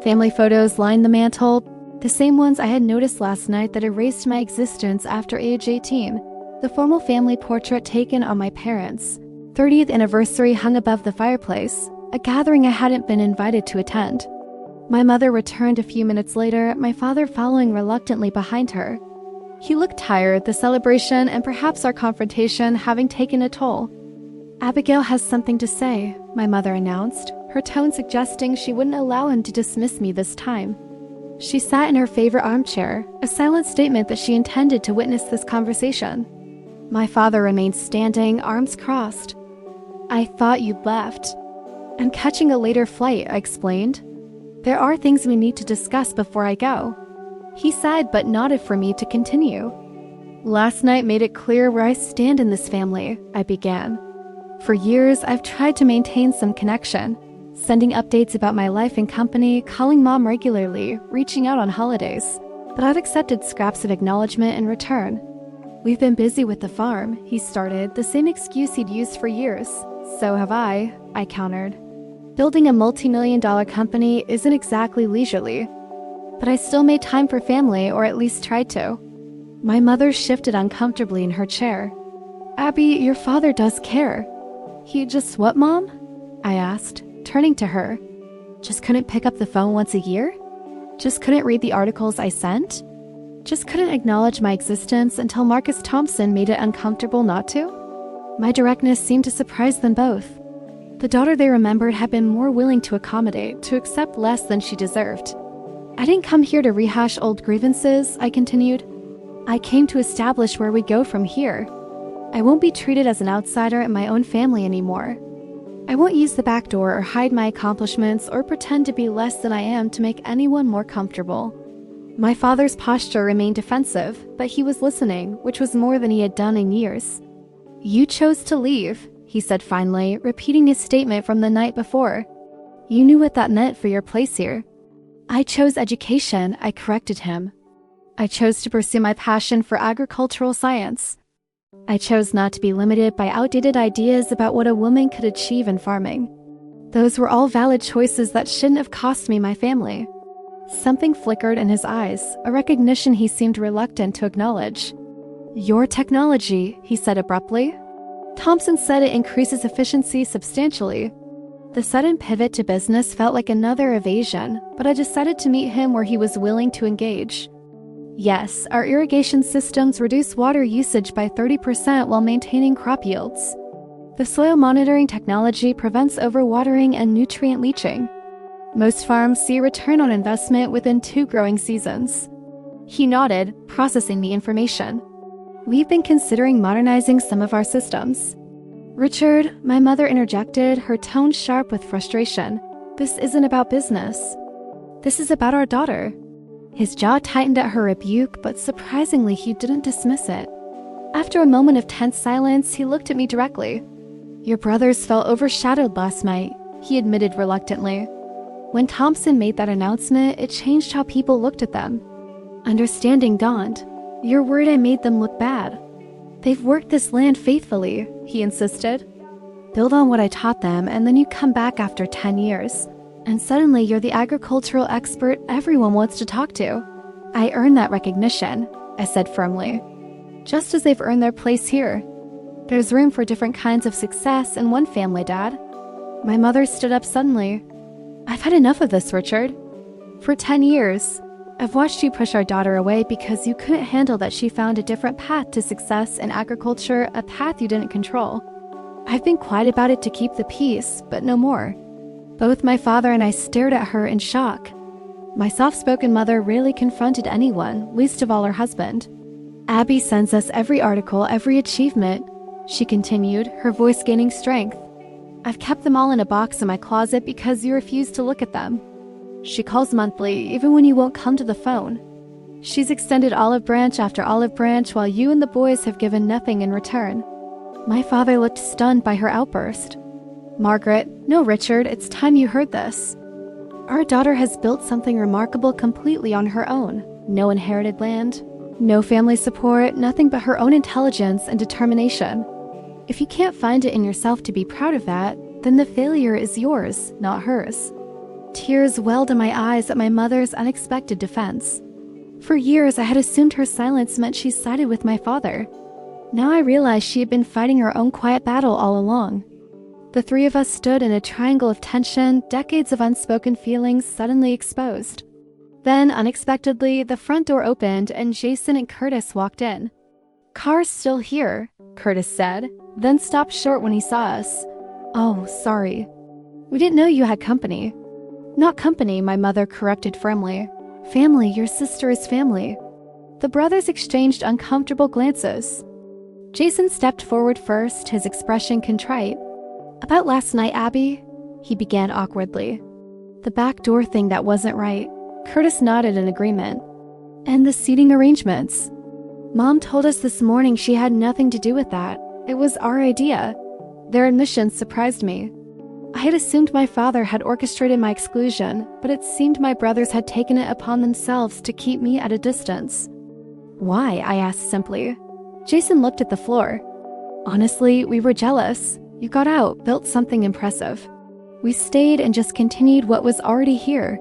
Family photos lined the mantel, The same ones I had noticed last night that erased my existence after age 18. The formal family portrait taken on my parents' 30th anniversary hung above the fireplace, a gathering I hadn't been invited to attend. My mother returned a few minutes later, my father following reluctantly behind her. He looked tired, the celebration and perhaps our confrontation having taken a toll. "Abigail has something to say," my mother announced, her tone suggesting she wouldn't allow him to dismiss me this time. She sat in her favorite armchair, a silent statement that she intended to witness this conversation. My father remained standing, arms crossed. "I thought you'd left." "I'm catching a later flight," I explained. "There are things we need to discuss before I go." He sighed but nodded for me to continue. "Last night made it clear where I stand in this family," I began. "For years, I've tried to maintain some connection, sending updates about my life and company, calling mom regularly, reaching out on holidays. But I've accepted scraps of acknowledgement in return. We've been busy with the farm," he started, the same excuse he'd used for years. "So have I countered. Building a multi-million-dollar company isn't exactly leisurely. But I still made time for family, or at least tried to." My mother shifted uncomfortably in her chair. "Abby, your father does care." "He just what, Mom?" I asked, turning to her. "Just couldn't pick up the phone once a year? Just couldn't read the articles I sent? Just couldn't acknowledge my existence until Marcus Thompson made it uncomfortable not to?" My directness seemed to surprise them both. The daughter they remembered had been more willing to accommodate, to accept less than she deserved. "I didn't come here to rehash old grievances," I continued. "I came to establish where we go from here. I won't be treated as an outsider in my own family anymore. I won't use the back door or hide my accomplishments or pretend to be less than I am to make anyone more comfortable." My father's posture remained defensive, but he was listening, which was more than he had done in years. "You chose to leave," he said finally, repeating his statement from the night before. "You knew what that meant for your place here." "I chose education," I corrected him. "I chose to pursue my passion for agricultural science. I chose not to be limited by outdated ideas about what a woman could achieve in farming. Those were all valid choices that shouldn't have cost me my family." Something flickered in his eyes, a recognition he seemed reluctant to acknowledge. "Your technology," he said abruptly. "Thompson said it increases efficiency substantially." The sudden pivot to business felt like another evasion, but I decided to meet him where he was willing to engage. "Yes, our irrigation systems reduce water usage by 30% while maintaining crop yields. The soil monitoring technology prevents overwatering and nutrient leaching. Most farms see a return on investment within 2 growing seasons." He nodded, processing the information. "We've been considering modernizing some of our systems." "Richard," my mother interjected, her tone sharp with frustration, "this isn't about business. This is about our daughter." His jaw tightened at her rebuke, but surprisingly he didn't dismiss it. After a moment of tense silence, he looked at me directly. "Your brothers felt overshadowed last night," he admitted reluctantly. "When Thompson made that announcement, it changed how people looked at them. Understanding dawned. You're worried I made them look bad. They've worked this land faithfully," he insisted. "Build on what I taught them, and then you come back after 10 years. And suddenly you're the agricultural expert everyone wants to talk to." "I earned that recognition," I said firmly. "Just as they've earned their place here. There's room for different kinds of success in one family, Dad." My mother stood up suddenly. "I've had enough of this, Richard. For 10 years, I've watched you push our daughter away because you couldn't handle that she found a different path to success in agriculture, a path you didn't control. I've been quiet about it to keep the peace, but no more." Both my father and I stared at her in shock. My soft-spoken mother rarely confronted anyone, least of all her husband. "Abby sends us every article, every achievement," she continued, her voice gaining strength. "I've kept them all in a box in my closet because you refuse to look at them. She calls monthly, even when you won't come to the phone. She's extended olive branch after olive branch while you and the boys have given nothing in return." My father looked stunned by her outburst. "Margaret, no, Richard, it's time you heard this. Our daughter has built something remarkable completely on her own. No inherited land, no family support, nothing but her own intelligence and determination. If you can't find it in yourself to be proud of that, then the failure is yours, not hers." Tears welled in my eyes at my mother's unexpected defense. For years, I had assumed her silence meant she sided with my father. Now I realized she had been fighting her own quiet battle all along. The three of us stood in a triangle of tension, decades of unspoken feelings suddenly exposed. Then, unexpectedly, the front door opened and Jason and Curtis walked in. "Car's still here," Curtis said, then stopped short when he saw us. "Oh, sorry. We didn't know you had company." "Not company," my mother corrected firmly. "Family, your sister is family." The brothers exchanged uncomfortable glances. Jason stepped forward first, his expression contrite. "About last night, Abby," he began awkwardly. "The back door thing that wasn't right." Curtis nodded in agreement. "And the seating arrangements. Mom told us this morning she had nothing to do with that. It was our idea." Their admission surprised me. I had assumed my father had orchestrated my exclusion, but it seemed my brothers had taken it upon themselves to keep me at a distance. "Why?" I asked simply. Jason looked at the floor. "Honestly, we were jealous. You got out, built something impressive. We stayed and just continued what was already here."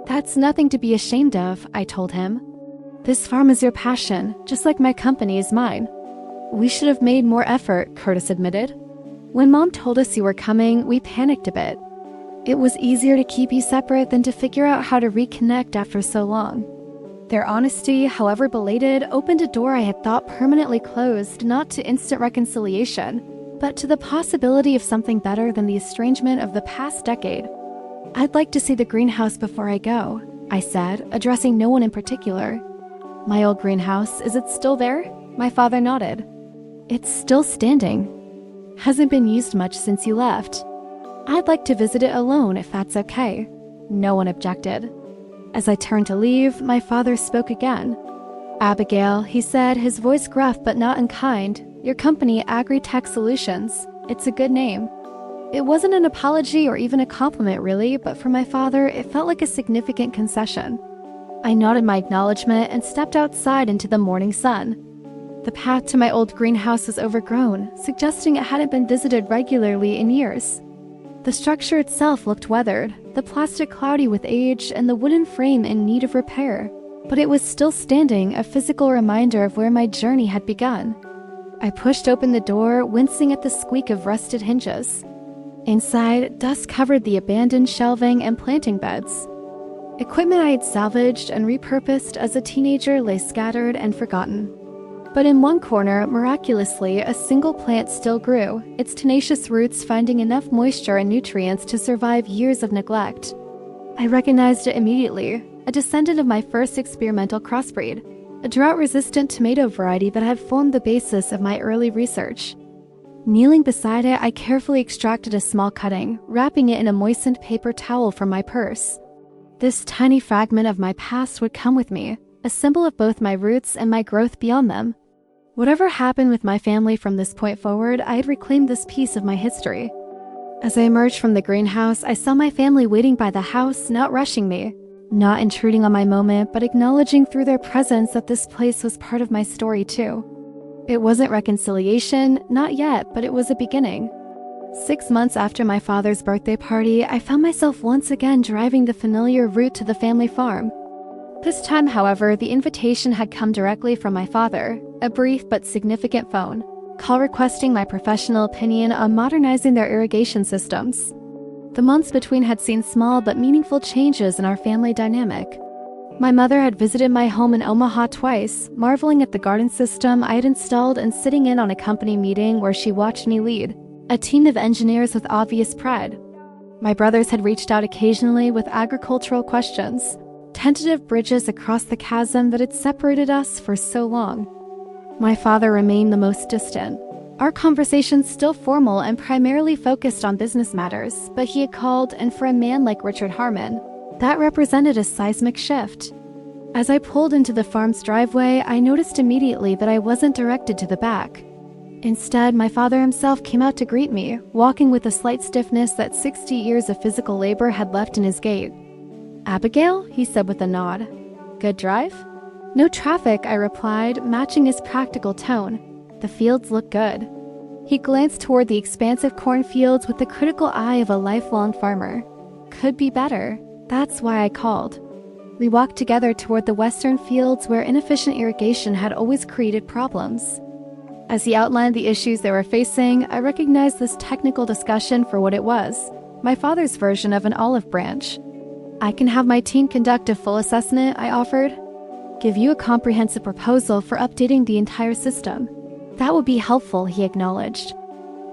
"That's nothing to be ashamed of," I told him. "This farm is your passion, just like my company is mine." "We should have made more effort," Curtis admitted. "When Mom told us you were coming, we panicked a bit. It was easier to keep you separate than to figure out how to reconnect after so long." Their honesty, however belated, opened a door I had thought permanently closed, not to instant reconciliation, but to the possibility of something better than the estrangement of the past decade. "I'd like to see the greenhouse before I go," I said, addressing no one in particular. "My old greenhouse, is it still there?" My father nodded. "It's still standing. Hasn't been used much since you left. I'd like to visit it alone if that's okay." No one objected. As I turned to leave, my father spoke again. "Abigail," he said, his voice gruff but not unkind, "your company, Agri-Tech Solutions. It's a good name." It wasn't an apology or even a compliment really, but for my father, it felt like a significant concession. I nodded my acknowledgement and stepped outside into the morning sun. The path to my old greenhouse was overgrown, suggesting it hadn't been visited regularly in years. The structure itself looked weathered, the plastic cloudy with age, and the wooden frame in need of repair. But it was still standing, a physical reminder of where my journey had begun. I pushed open the door, wincing at the squeak of rusted hinges. Inside, dust covered the abandoned shelving and planting beds. Equipment I had salvaged and repurposed as a teenager lay scattered and forgotten. But in one corner, miraculously, a single plant still grew, its tenacious roots finding enough moisture and nutrients to survive years of neglect. I recognized it immediately, a descendant of my first experimental crossbreed, a drought-resistant tomato variety that had formed the basis of my early research. Kneeling beside it, I carefully extracted a small cutting, wrapping it in a moistened paper towel from my purse. This tiny fragment of my past would come with me, a symbol of both my roots and my growth beyond them. Whatever happened with my family from this point forward, I had reclaimed this piece of my history. As I emerged from the greenhouse, I saw my family waiting by the house, not rushing me, not intruding on my moment, but acknowledging through their presence that this place was part of my story too. It wasn't reconciliation, not yet, but it was a beginning. 6 months after my father's birthday party, I found myself once again driving the familiar route to the family farm. This time, however, the invitation had come directly from my father, a brief but significant phone call requesting my professional opinion on modernizing their irrigation systems. The months between had seen small but meaningful changes in our family dynamic. My mother had visited my home in Omaha twice, marveling at the garden system I had installed and sitting in on a company meeting where she watched me lead, a team of engineers with obvious pride. My brothers had reached out occasionally with agricultural questions, tentative bridges across the chasm that had separated us for so long. My father remained the most distant. Our conversations still formal and primarily focused on business matters, but he had called, and for a man like Richard Harmon, that represented a seismic shift. As I pulled into the farm's driveway, I noticed immediately that I wasn't directed to the back. Instead, my father himself came out to greet me, walking with a slight stiffness that 60 years of physical labor had left in his gait. "Abigail?" he said with a nod. "Good drive?" "No traffic," I replied, matching his practical tone. "The fields look good." He glanced toward the expansive cornfields with the critical eye of a lifelong farmer. "Could be better. That's why I called." We walked together toward the western fields where inefficient irrigation had always created problems. As he outlined the issues they were facing, I recognized this technical discussion for what it was, my father's version of an olive branch. "I can have my team conduct a full assessment," I offered. "Give you a comprehensive proposal for updating the entire system." "That would be helpful," he acknowledged.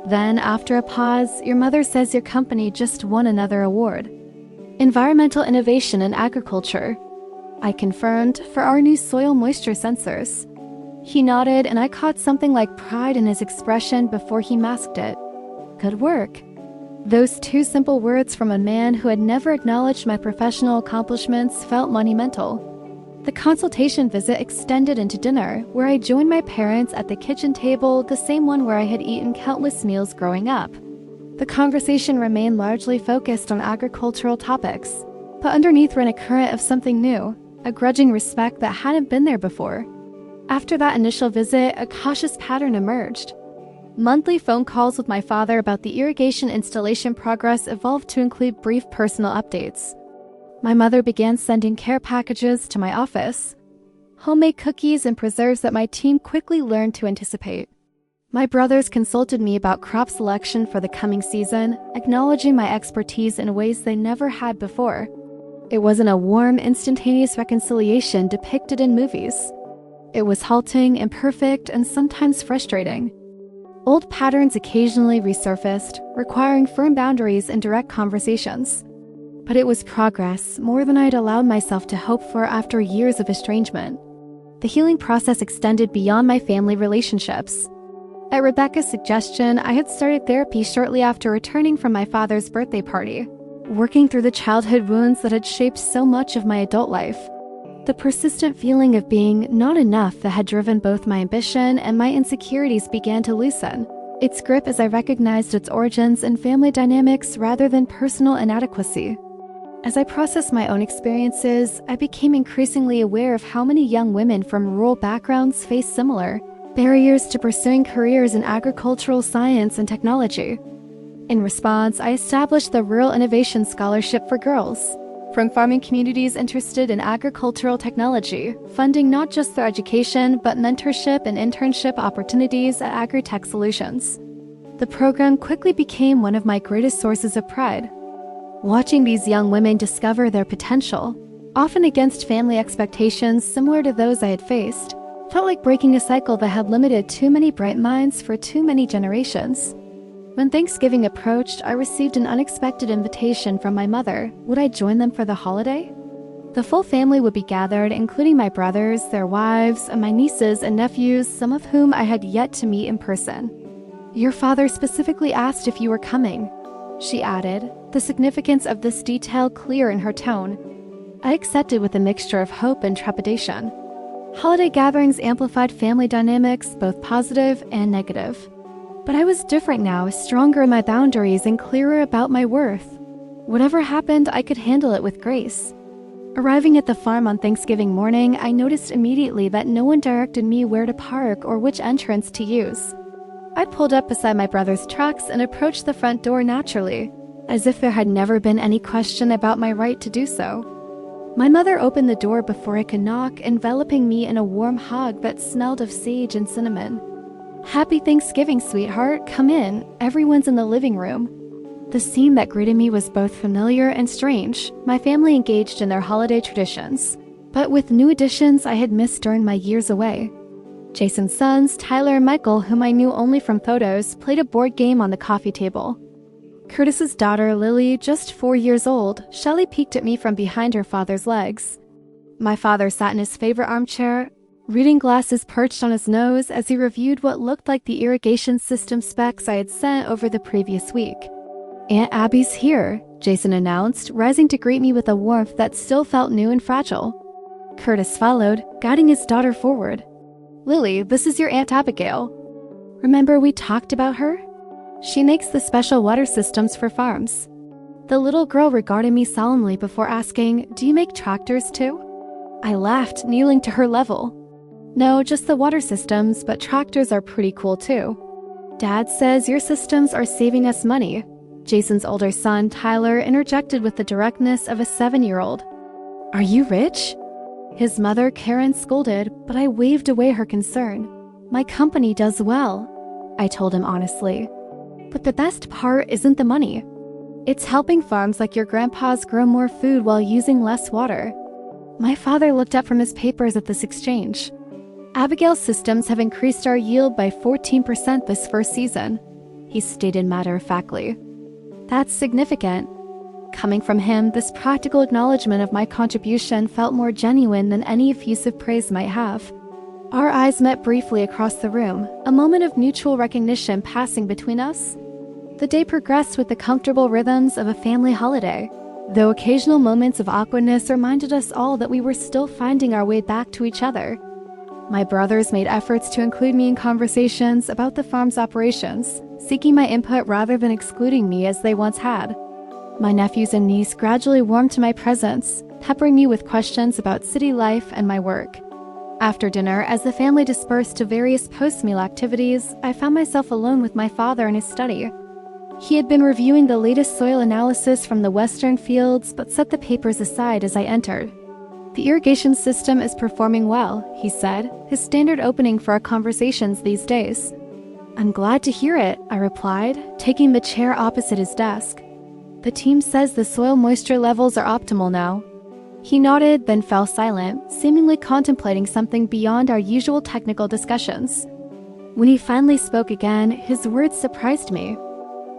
Then, after a pause, "Your mother says your company just won another award. Environmental Innovation in Agriculture." I confirmed, "For our new soil moisture sensors." He nodded, and I caught something like pride in his expression before he masked it. "Good work." Those two simple words from a man who had never acknowledged my professional accomplishments felt monumental. The consultation visit extended into dinner, where I joined my parents at the kitchen table, the same one where I had eaten countless meals growing up. The conversation remained largely focused on agricultural topics, but underneath ran a current of something new, a grudging respect that hadn't been there before. After that initial visit, a cautious pattern emerged. Monthly phone calls with my father about the irrigation installation progress evolved to include brief personal updates. My mother began sending care packages to my office, homemade cookies and preserves that my team quickly learned to anticipate. My brothers consulted me about crop selection for the coming season, acknowledging my expertise in ways they never had before. It wasn't a warm, instantaneous reconciliation depicted in movies. It was halting, imperfect, and sometimes frustrating. Old patterns occasionally resurfaced, requiring firm boundaries and direct conversations. But it was progress, more than I'd allowed myself to hope for after years of estrangement. The healing process extended beyond my family relationships. At Rebecca's suggestion, I had started therapy shortly after returning from my father's birthday party, working through the childhood wounds that had shaped so much of my adult life. The persistent feeling of being not enough that had driven both my ambition and my insecurities began to loosen, its grip as I recognized its origins in family dynamics rather than personal inadequacy. As I processed my own experiences, I became increasingly aware of how many young women from rural backgrounds face similar barriers to pursuing careers in agricultural science and technology. In response, I established the Rural Innovation Scholarship for Girls, from farming communities interested in agricultural technology, funding not just their education, but mentorship and internship opportunities at Agri-Tech Solutions. The program quickly became one of my greatest sources of pride. Watching these young women discover their potential, often against family expectations similar to those I had faced, felt like breaking a cycle that had limited too many bright minds for too many generations. When Thanksgiving approached, I received an unexpected invitation from my mother. Would I join them for the holiday? The full family would be gathered, including my brothers, their wives, and my nieces and nephews, some of whom I had yet to meet in person. "Your father specifically asked if you were coming," she added, the significance of this detail clear in her tone. I accepted with a mixture of hope and trepidation. Holiday gatherings amplified family dynamics, both positive and negative. But I was different now, stronger in my boundaries and clearer about my worth. Whatever happened, I could handle it with grace. Arriving at the farm on Thanksgiving morning, I noticed immediately that no one directed me where to park or which entrance to use. I pulled up beside my brother's trucks and approached the front door naturally, as if there had never been any question about my right to do so. My mother opened the door before I could knock, enveloping me in a warm hug that smelled of sage and cinnamon. "Happy Thanksgiving, sweetheart. Come in. Everyone's in the living room." The scene that greeted me was both familiar and strange, my family engaged in their holiday traditions, but with new additions I had missed during my years away. Jason's sons, Tyler and Michael, whom I knew only from photos, played a board game on the coffee table. Curtis's daughter, Lily, just 4 years old, Shelley peeked at me from behind her father's legs. My father sat in his favorite armchair, reading glasses perched on his nose as he reviewed what looked like the irrigation system specs I had sent over the previous week. "Aunt Abby's here," Jason announced, rising to greet me with a warmth that still felt new and fragile. Curtis followed, guiding his daughter forward. "Lily, this is your Aunt Abigail. Remember we talked about her? She makes the special water systems for farms." The little girl regarded me solemnly before asking, "Do you make tractors too?" I laughed, kneeling to her level. "No, just the water systems, but tractors are pretty cool too." "Dad says your systems are saving us money," Jason's older son, Tyler, interjected with the directness of a 7-year-old. "Are you rich?" His mother, Karen, scolded, but I waved away her concern. "My company does well," I told him honestly. "But the best part isn't the money. It's helping farms like your grandpa's grow more food while using less water." My father looked up from his papers at this exchange. "Abigail's systems have increased our yield by 14% this first season," he stated matter-of-factly. "That's significant." Coming from him, this practical acknowledgement of my contribution felt more genuine than any effusive praise might have. Our eyes met briefly across the room, a moment of mutual recognition passing between us. The day progressed with the comfortable rhythms of a family holiday, though occasional moments of awkwardness reminded us all that we were still finding our way back to each other. My brothers made efforts to include me in conversations about the farm's operations, seeking my input rather than excluding me as they once had. My nephews and niece gradually warmed to my presence, peppering me with questions about city life and my work. After dinner, as the family dispersed to various post-meal activities, I found myself alone with my father in his study. He had been reviewing the latest soil analysis from the western fields, but set the papers aside as I entered. "The irrigation system is performing well," he said, his standard opening for our conversations these days. "I'm glad to hear it," I replied, taking the chair opposite his desk. "The team says the soil moisture levels are optimal now." He nodded, then fell silent, seemingly contemplating something beyond our usual technical discussions. When he finally spoke again, his words surprised me.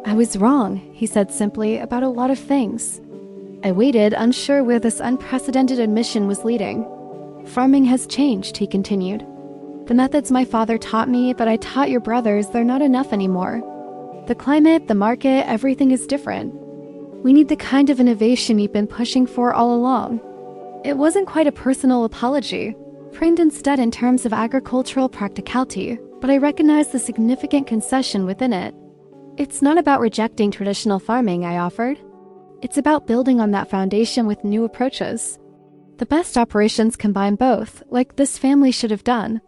"I was wrong," he said simply, "about a lot of things." I waited, unsure where this unprecedented admission was leading. "Farming has changed," he continued. "The methods my father taught me, that I taught your brothers, they're not enough anymore. The climate, the market, everything is different. We need the kind of innovation you've been pushing for all along." It wasn't quite a personal apology, framed instead in terms of agricultural practicality, but I recognized the significant concession within it. "It's not about rejecting traditional farming," I offered. "It's about building on that foundation with new approaches. The best operations combine both, like this family should have done."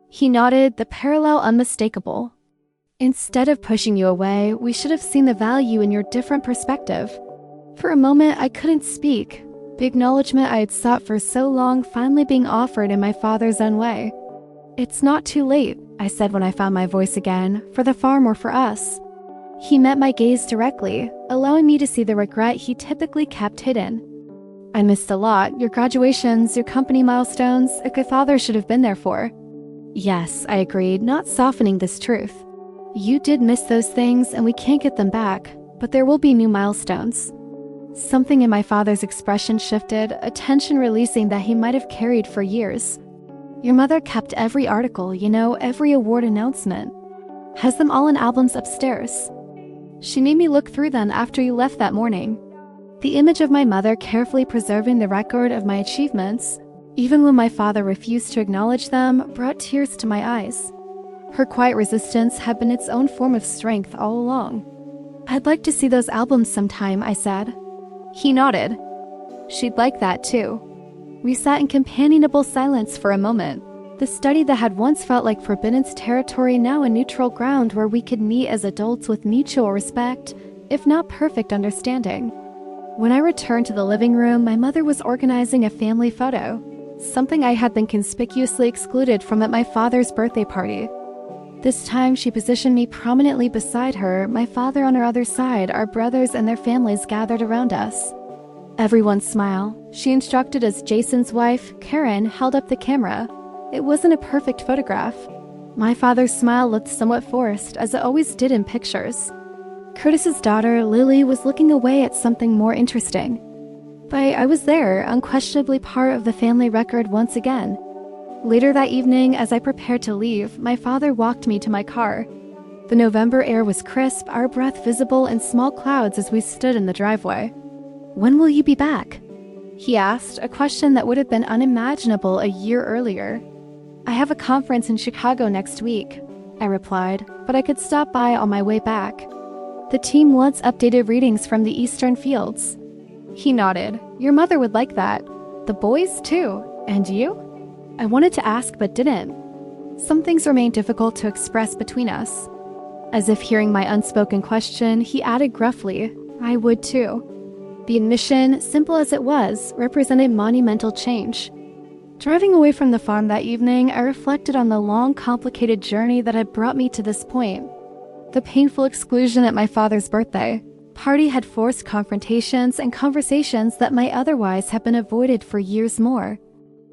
He nodded, the parallel unmistakable. "Instead of pushing you away, we should have seen the value in your different perspective." For a moment, I couldn't speak, the acknowledgement I had sought for so long finally being offered in my father's own way. "It's not too late," I said when I found my voice again, "for the farm or for us." He met my gaze directly, allowing me to see the regret he typically kept hidden. "I missed a lot, your graduations, your company milestones, a father should have been there for." "Yes," I agreed, not softening this truth. "You did miss those things and we can't get them back, but there will be new milestones." Something in my father's expression shifted, a tension releasing that he might have carried for years. "Your mother kept every article, every award announcement. Has them all in albums upstairs. She made me look through them after you left that morning." The image of my mother carefully preserving the record of my achievements, even when my father refused to acknowledge them, brought tears to my eyes. Her quiet resistance had been its own form of strength all along. "I'd like to see those albums sometime," I said. He nodded. She'd like that too. We sat in companionable silence for a moment, the study that had once felt like forbidden territory now a neutral ground where we could meet as adults with mutual respect, if not perfect understanding. When I returned to the living room, my mother was organizing a family photo, something I had been conspicuously excluded from at my father's birthday party. This time, she positioned me prominently beside her, my father on her other side, our brothers and their families gathered around us. Everyone smiled, she instructed as Jason's wife, Karen, held up the camera. It wasn't a perfect photograph. My father's smile looked somewhat forced, as it always did in pictures. Curtis's daughter, Lily, was looking away at something more interesting. But I was there, unquestionably part of the family record once again. Later that evening, as I prepared to leave, my father walked me to my car. The November air was crisp, our breath visible in small clouds as we stood in the driveway. "When will you be back?" he asked, a question that would have been unimaginable a year earlier. "I have a conference in Chicago next week," I replied, "but I could stop by on my way back. The team wants updated readings from the eastern fields." He nodded. "Your mother would like that. The boys, too. And you?" I wanted to ask but didn't. Some things remained difficult to express between us. As if hearing my unspoken question, he added gruffly, "I would too." The admission, simple as it was, represented monumental change. Driving away from the farm that evening, I reflected on the long, complicated journey that had brought me to this point. The painful exclusion at my father's birthday party had forced confrontations and conversations that might otherwise have been avoided for years more.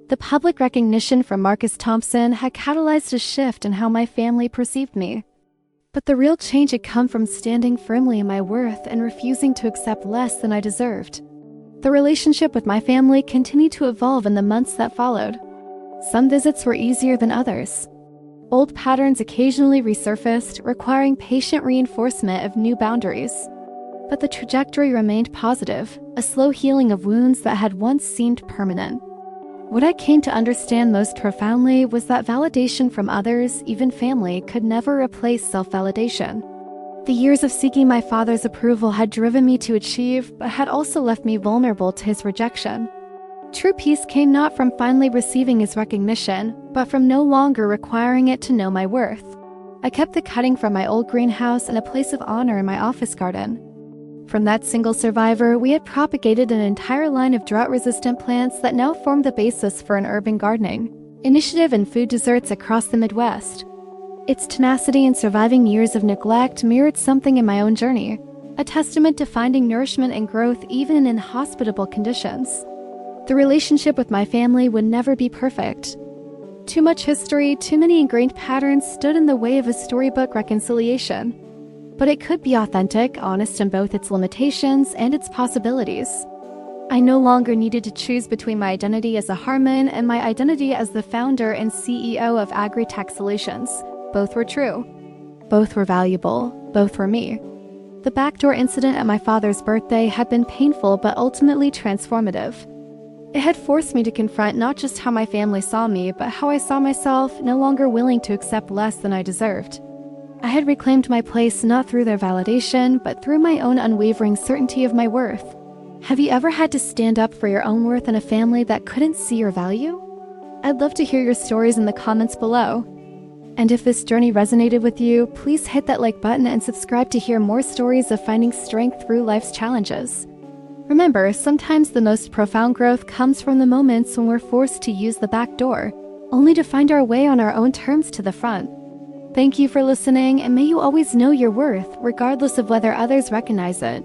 The public recognition from Marcus Thompson had catalyzed a shift in how my family perceived me. But the real change had come from standing firmly in my worth and refusing to accept less than I deserved. The relationship with my family continued to evolve in the months that followed. Some visits were easier than others. Old patterns occasionally resurfaced, requiring patient reinforcement of new boundaries. But the trajectory remained positive, a slow healing of wounds that had once seemed permanent. What I came to understand most profoundly was that validation from others, even family, could never replace self-validation. The years of seeking my father's approval had driven me to achieve, but had also left me vulnerable to his rejection. True peace came not from finally receiving his recognition, but from no longer requiring it to know my worth. I kept the cutting from my old greenhouse and a place of honor in my office garden. From that single survivor, we had propagated an entire line of drought-resistant plants that now formed the basis for an urban gardening initiative in food desserts across the Midwest. Its tenacity and surviving years of neglect mirrored something in my own journey, a testament to finding nourishment and growth even in inhospitable conditions. The relationship with my family would never be perfect. Too much history, too many ingrained patterns stood in the way of a storybook reconciliation. But it could be authentic, honest in both its limitations and its possibilities. I no longer needed to choose between my identity as a Harmon and my identity as the founder and CEO of Agri-Tech Solutions. Both were true. Both were valuable. Both were me. The backdoor incident at my father's birthday had been painful but ultimately transformative. It had forced me to confront not just how my family saw me, but how I saw myself, no longer willing to accept less than I deserved. I had reclaimed my place not through their validation, but through my own unwavering certainty of my worth. Have you ever had to stand up for your own worth in a family that couldn't see your value? I'd love to hear your stories in the comments below. And if this journey resonated with you, please hit that like button and subscribe to hear more stories of finding strength through life's challenges. Remember, sometimes the most profound growth comes from the moments when we're forced to use the back door, only to find our way on our own terms to the front. Thank you for listening, and may you always know your worth, regardless of whether others recognize it.